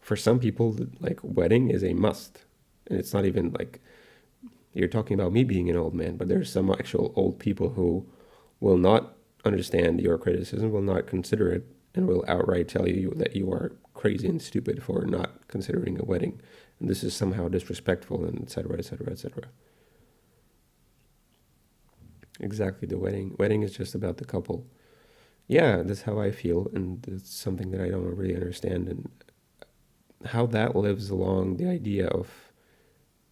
for some people, like, wedding is a must. And it's not even like, you're talking about me being an old man, but there's some actual old people who will not understand your criticism, will not consider it, and will outright tell you that you are crazy and stupid for not considering a wedding. And this is somehow disrespectful, and et cetera, et cetera, et cetera. Exactly, the wedding. Wedding is just about the couple. Yeah, that's how I feel, and it's something that I don't really understand, and how that lives along the idea of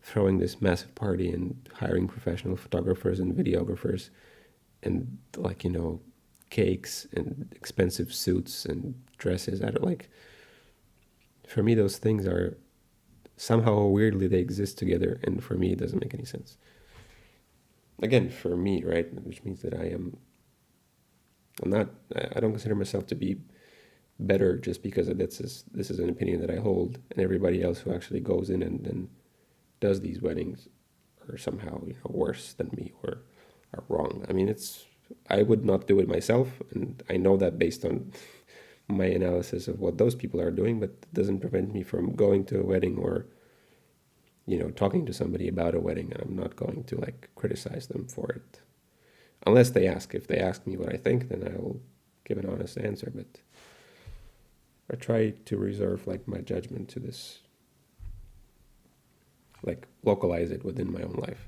throwing this massive party and hiring professional photographers and videographers and, like, cakes and expensive suits and dresses. I don't like, for me, those things are somehow weirdly, they exist together, and for me, it doesn't make any sense. again, for me, right, which means that I don't consider myself to be better just because this is an opinion that I hold, and everybody else who actually goes in and then does these weddings are somehow, worse than me or are wrong. I mean, I would not do it myself, and I know that based on my analysis of what those people are doing, but it doesn't prevent me from going to a wedding or talking to somebody about a wedding, and I'm not going to like criticize them for it unless they ask. If they ask me what I think, then I will give an honest answer, but I try to reserve like my judgment to this, like localize it within my own life.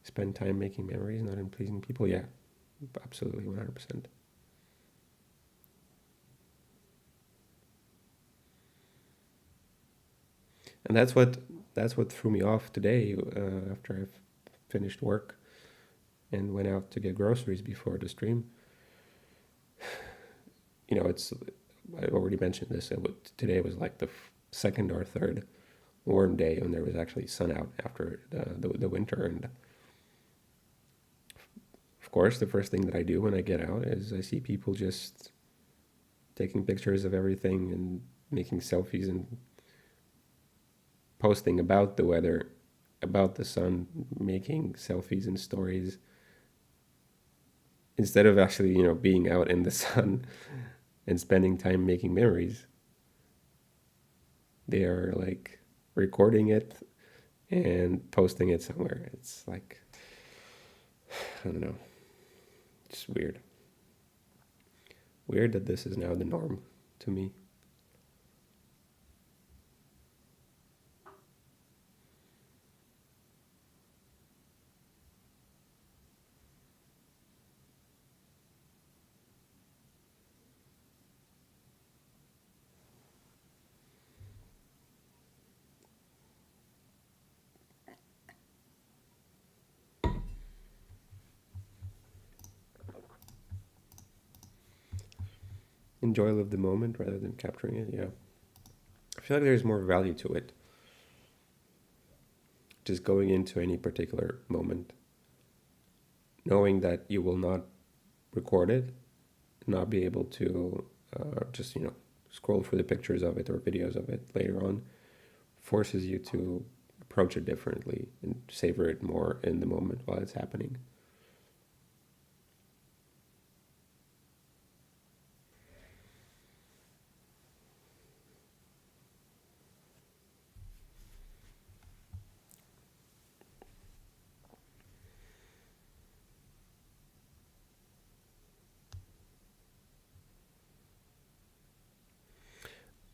Spend time making memories, not in pleasing people. Yeah, absolutely, 100%. And that's what threw me off today after I've finished work and went out to get groceries before the stream. I already mentioned this. Today was like the second or third warm day when there was actually sun out after the winter. And of course, the first thing that I do when I get out is I see people just taking pictures of everything and making selfies and posting about the weather, about the sun, making selfies and stories instead of actually, being out in the sun and spending time making memories. They are like recording it and posting it somewhere. It's like, I don't know. It's weird. Weird that this is now the norm to me. Enjoy, live the moment rather than capturing it. Yeah, I feel like there's more value to it. Just going into any particular moment, knowing that you will not record it, not be able to just scroll through the pictures of it or videos of it later on, forces you to approach it differently and savor it more in the moment while it's happening.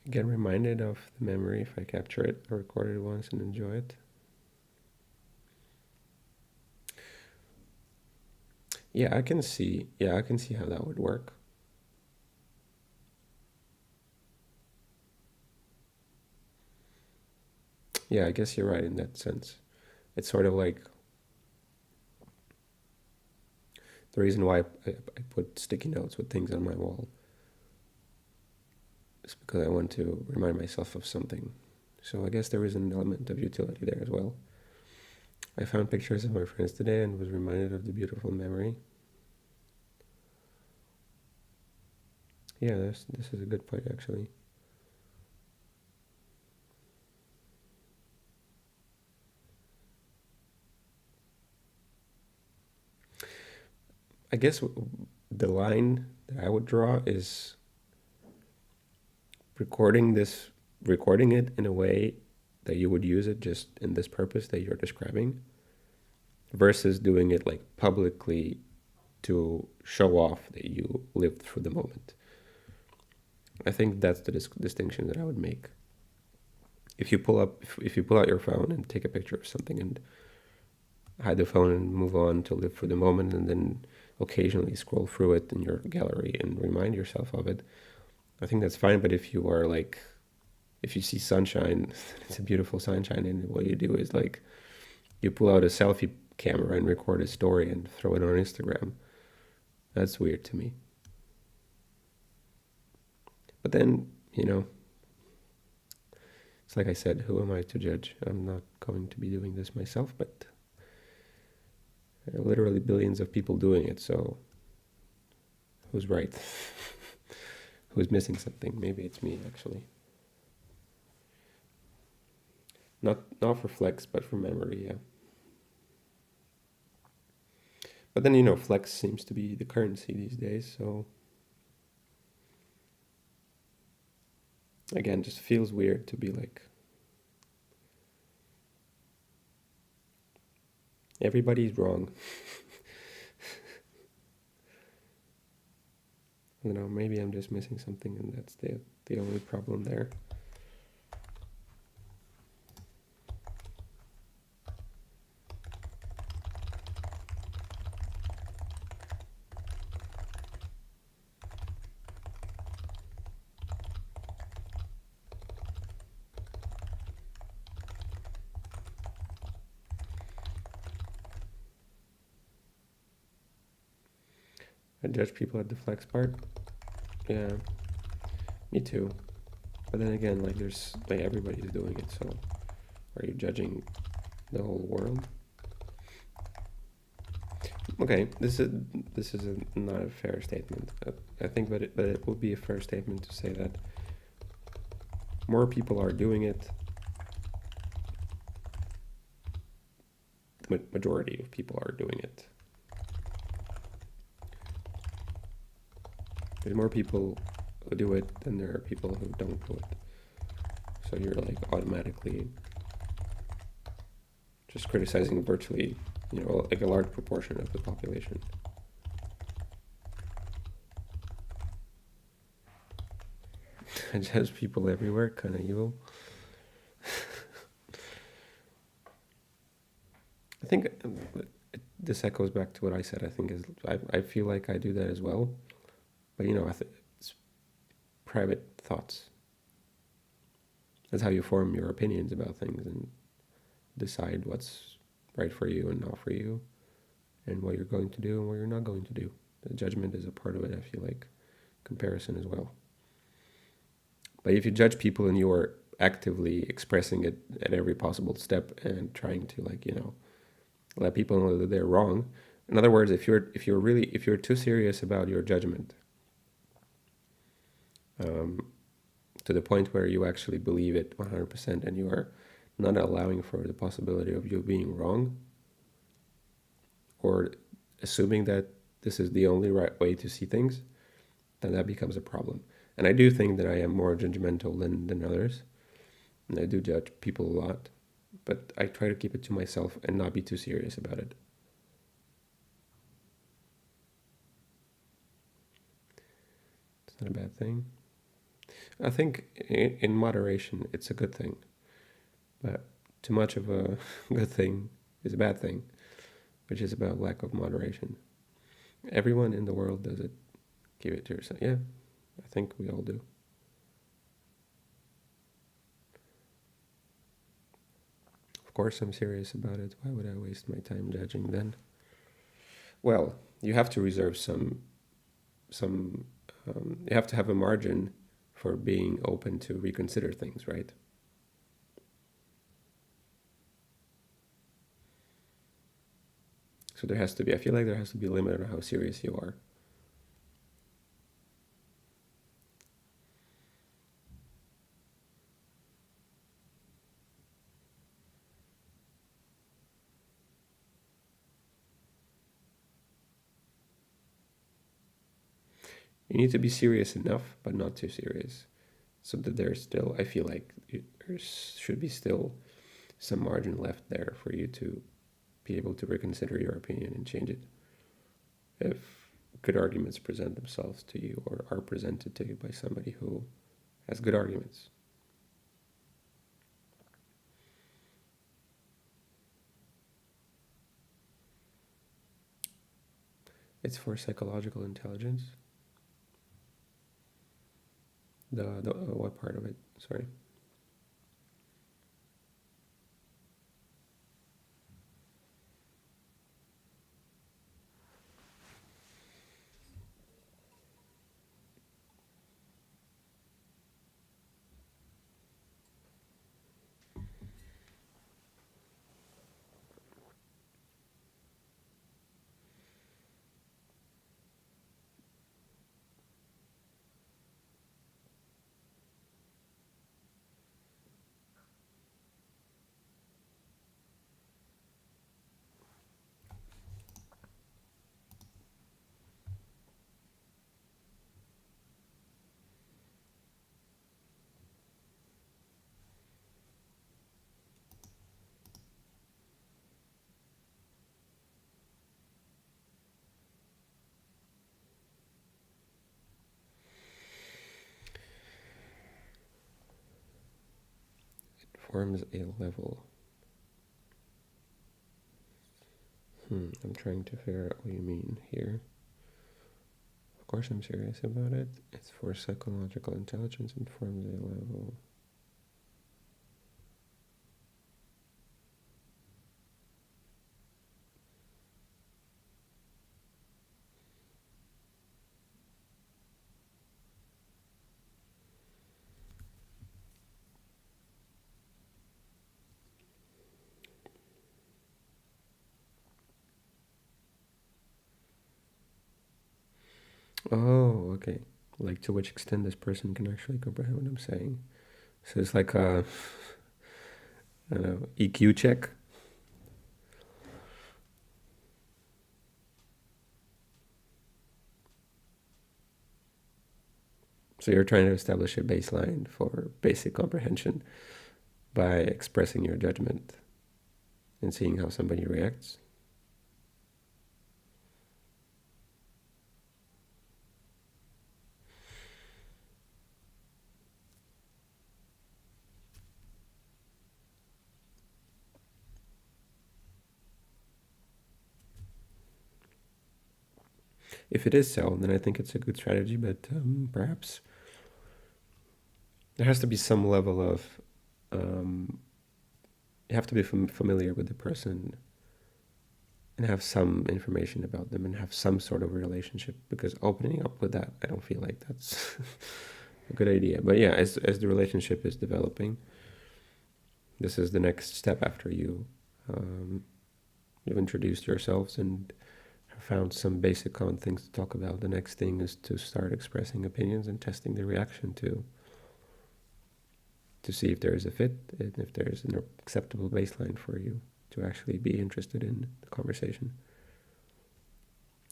Get reminded of the memory if I capture it or record it once and enjoy it. Yeah, I can see how that would work. Yeah, I guess you're right in that sense. It's sort of like the reason why I put sticky notes with things on my wall is because I want to remind myself of something. So I guess there is an element of utility there as well. I found pictures of my friends today and was reminded of the beautiful memory. Yeah, this is a good point actually. I guess the line that I would draw is recording it in a way that you would use it just in this purpose that you're describing, versus doing it like publicly to show off that you lived through the moment. I think that's the distinction that I would make. If you pull out your phone and take a picture of something and hide the phone and move on to live through the moment, and then occasionally scroll through it in your gallery and remind yourself of it, I think that's fine. But if you see sunshine, it's a beautiful sunshine, and what you do is like you pull out a selfie camera and record a story and throw it on Instagram. That's weird to me. But then, It's like I said, who am I to judge? I'm not going to be doing this myself, but literally billions of people doing it, so who's right? Who's missing something? Maybe it's me, actually. Not for flex, but for memory, yeah. But then, flex seems to be the currency these days, so again, just feels weird to be like, everybody's wrong. I don't know, maybe I'm just missing something, and that's the only problem there. I judge people at the flex part. Yeah, me too. But then again, like there's like everybody's doing it, so are you judging the whole world? Okay, this is not a fair statement. I think that it would be a fair statement to say that more people are doing it. The majority of people are doing it. There's more people who do it than there are people who don't do it. So you're like automatically just criticizing virtually, like a large proportion of the population. I judge people everywhere, kind of evil. I think this echoes back to what I said. I think I feel like I do that as well. But it's private thoughts. That's how you form your opinions about things and decide what's right for you and not for you, and what you're going to do and what you're not going to do. The judgment is a part of it, I feel like. Comparison as well. But if you judge people and you're actively expressing it at every possible step and trying to let people know that they're wrong. In other words, if you're too serious about your judgment, to the point where you actually believe it 100% and you are not allowing for the possibility of you being wrong, or assuming that this is the only right way to see things, then that becomes a problem. And I do think that I am more judgmental than others, and I do judge people a lot, but I try to keep it to myself and not be too serious about it. It's not a bad thing. I think in moderation, it's a good thing. But too much of a good thing is a bad thing, which is about lack of moderation. Everyone in the world does it. Give it to yourself. Yeah, I think we all do. Of course, I'm serious about it. Why would I waste my time judging then? Well, you have to reserve some. You have to have a margin for being open to reconsider things, right? So I feel like there has to be a limit on how serious you are. You need to be serious enough, but not too serious. So that I feel like there should be still some margin left there for you to be able to reconsider your opinion and change it. If good arguments present themselves to you or are presented to you by somebody who has good arguments. It's for psychological intelligence. The what part of it? Sorry. forms a level. I'm trying to figure out what you mean here. Of course I'm serious about it. It's for psychological intelligence and forms a level. Oh, okay. Like to which extent this person can actually comprehend what I'm saying. So it's like a, I don't know, EQ check. So you're trying to establish a baseline for basic comprehension by expressing your judgment and seeing how somebody reacts. If it is so, then I think it's a good strategy, but perhaps there has to be some level of, you have to be familiar with the person and have some information about them and have some sort of relationship, because opening up with that, I don't feel like that's a good idea. But yeah, as the relationship is developing, this is the next step after you've introduced yourselves and found some basic common things to talk about. The next thing is to start expressing opinions and testing the reaction to see if there is a fit and if there is an acceptable baseline for you to actually be interested in the conversation.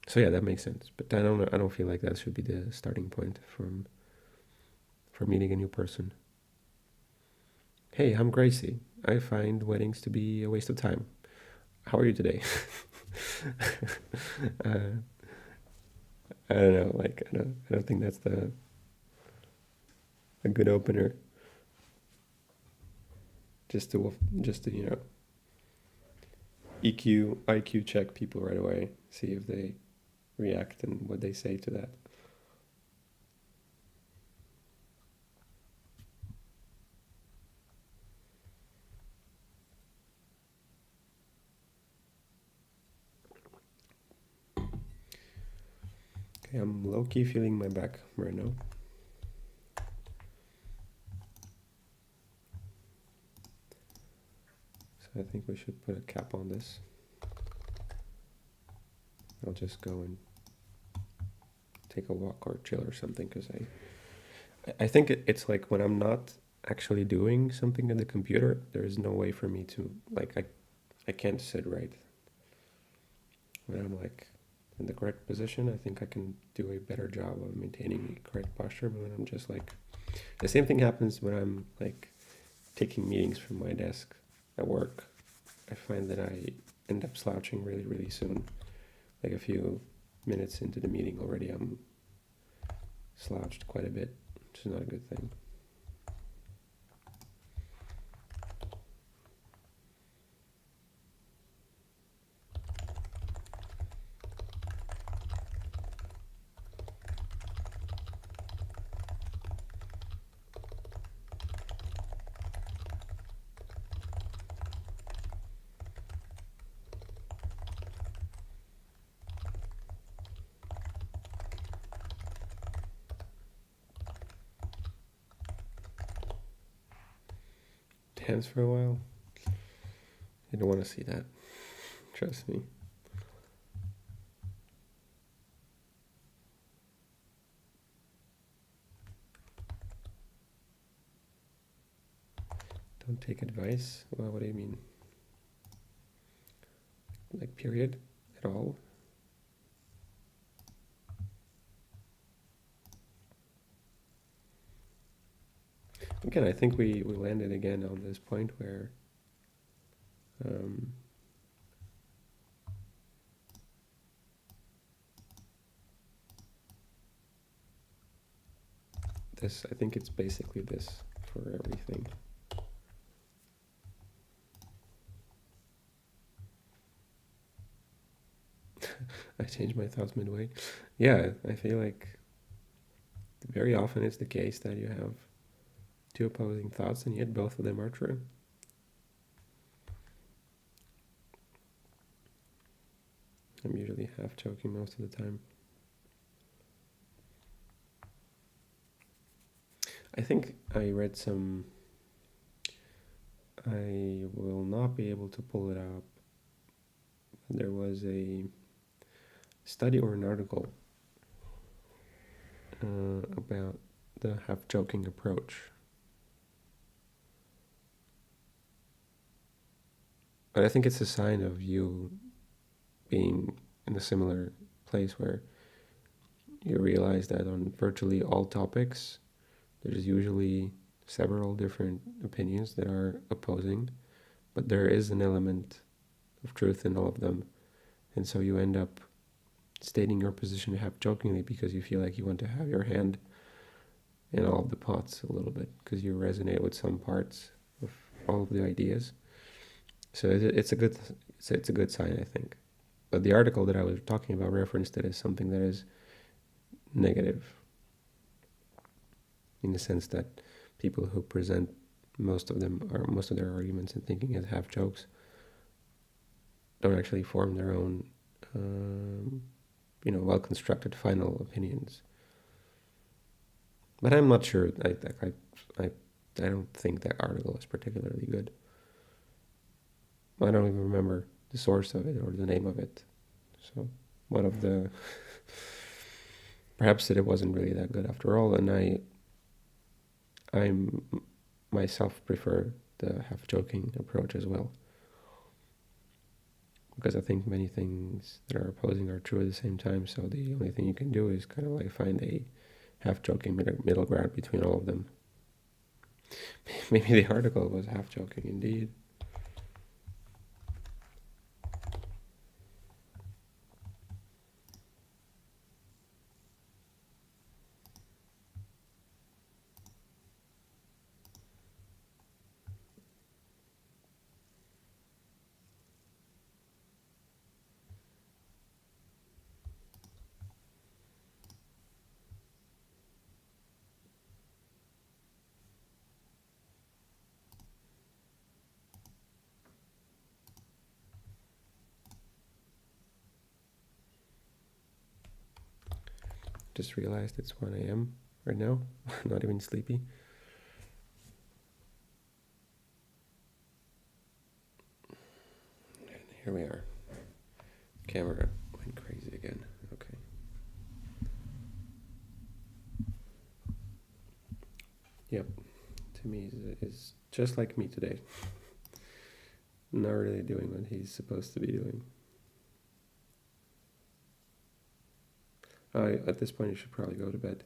So yeah, that makes sense. But I don't feel like that should be the starting point for meeting a new person. Hey, I'm Gracie. I find weddings to be a waste of time. How are you today? I don't know. Like I don't think that's a good opener. Just to EQ, IQ check people right away. See if they react and what they say to that. Okay, I'm low-key feeling my back right now. So I think we should put a cap on this. I'll just go and take a walk or chill or something, because I think it's like when I'm not actually doing something in the computer, there is no way for me to, like, I can't sit right. When I'm like in the correct position, I think I can do a better job of maintaining the correct posture. But when I'm just like, the same thing happens when I'm like taking meetings from my desk at work. I find that I end up slouching really, really soon. Like a few minutes into the meeting already, I'm slouched quite a bit, which is not a good thing. Dance for a while. You don't want to see that. Trust me. Don't take advice? Well, what do you mean? Like, period? At all? Again, I think we landed again on this point where I think it's basically this for everything. change my thoughts midway. Yeah, I feel like very often it's the case that you have two opposing thoughts and yet both of them are true. I'm usually half joking most of the time. I think I read some, I will not be able to pull it up. There was a study or an article about the half joking approach. But I think it's a sign of you being in a similar place where you realize that on virtually all topics, there's usually several different opinions that are opposing, but there is an element of truth in all of them. And so you end up stating your position half jokingly because you feel like you want to have your hand in all of the pots a little bit because you resonate with some parts of all of the ideas. So it's a good sign, I think. But the article that I was talking about referenced it as something that is negative, in the sense that people who present most of their arguments and thinking as half jokes don't actually form their own, well-constructed final opinions. But I'm not sure. I don't think that article is particularly good. I don't even remember the source of it or the name of it. So one of the perhaps that it wasn't really that good after all, and I myself prefer the half joking approach as well, because I think many things that are opposing are true at the same time. So the only thing you can do is kind of like find a half joking middle ground between all of them. Maybe the article was half joking indeed. Just realized it's 1 a.m. right now. Not even sleepy. And here we are. Camera went crazy again. Okay. Yep. To me, is just like me today. Not really doing what he's supposed to be doing. At this point, you should probably go to bed.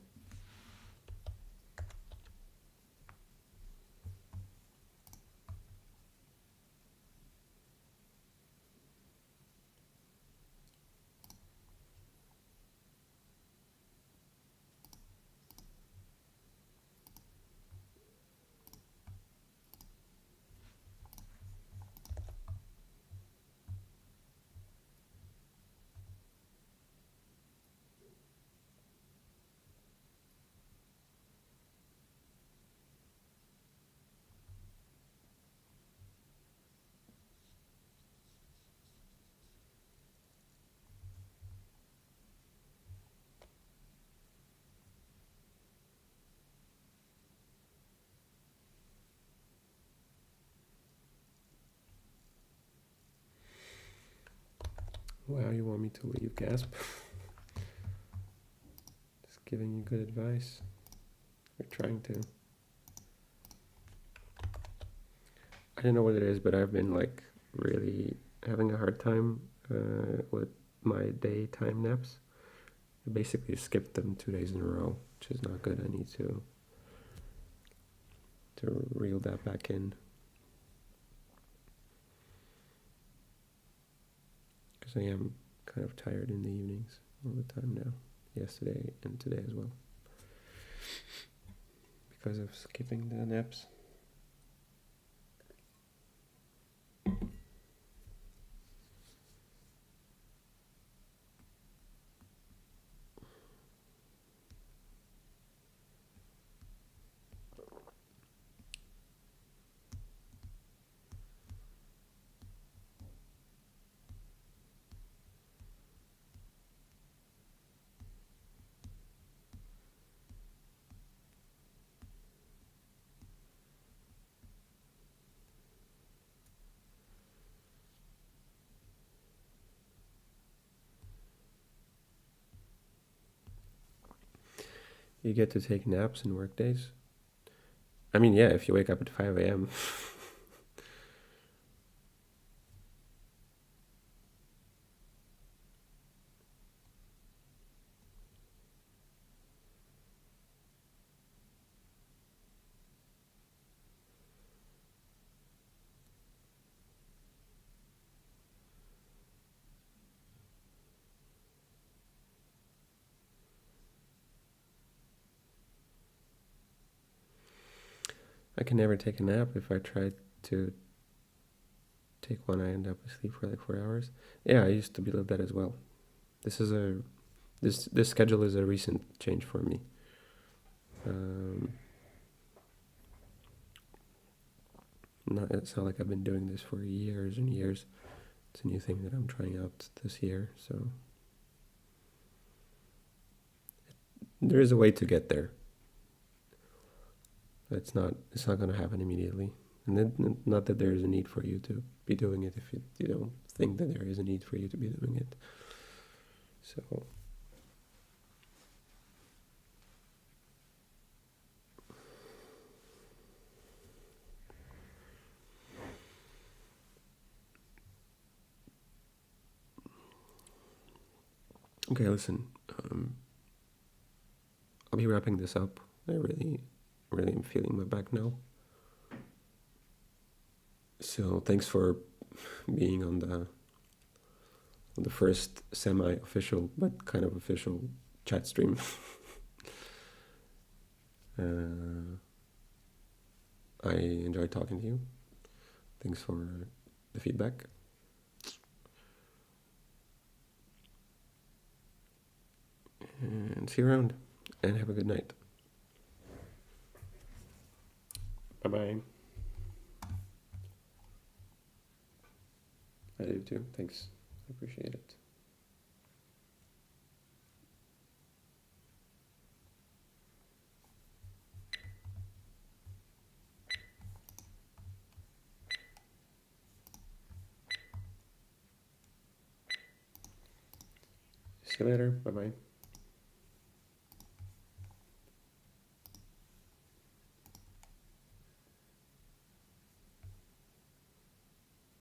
Wow, you want me to leave? Gasp. Just giving you good advice. We're trying to. I don't know what it is, but I've been like really having a hard time with my daytime naps. I basically skipped them 2 days in a row, which is not good. I need to reel that back in. Because I am kind of tired in the evenings all the time now. Yesterday and today as well. Because of skipping the naps. You get to take naps in work days? I mean, yeah, if you wake up at 5 a.m. I can never take a nap. If I try to take one, I end up asleep for like 4 hours. Yeah, I used to be like that as well. This schedule is a recent change for me. It's not like I've been doing this for years and years. It's a new thing that I'm trying out this year. So there is a way to get there. It's not going to happen immediately. And then, not that there is a need for you to be doing it if you don't think that there is a need for you to be doing it. So okay, listen. I'll be wrapping this up. I really am feeling my back now. So thanks for being on the first semi-official but kind of official chat stream. I enjoyed talking to you. Thanks for the feedback. And see you around. And have a good night. Bye-bye. I do too. Thanks. I appreciate it. See you later. Bye-bye.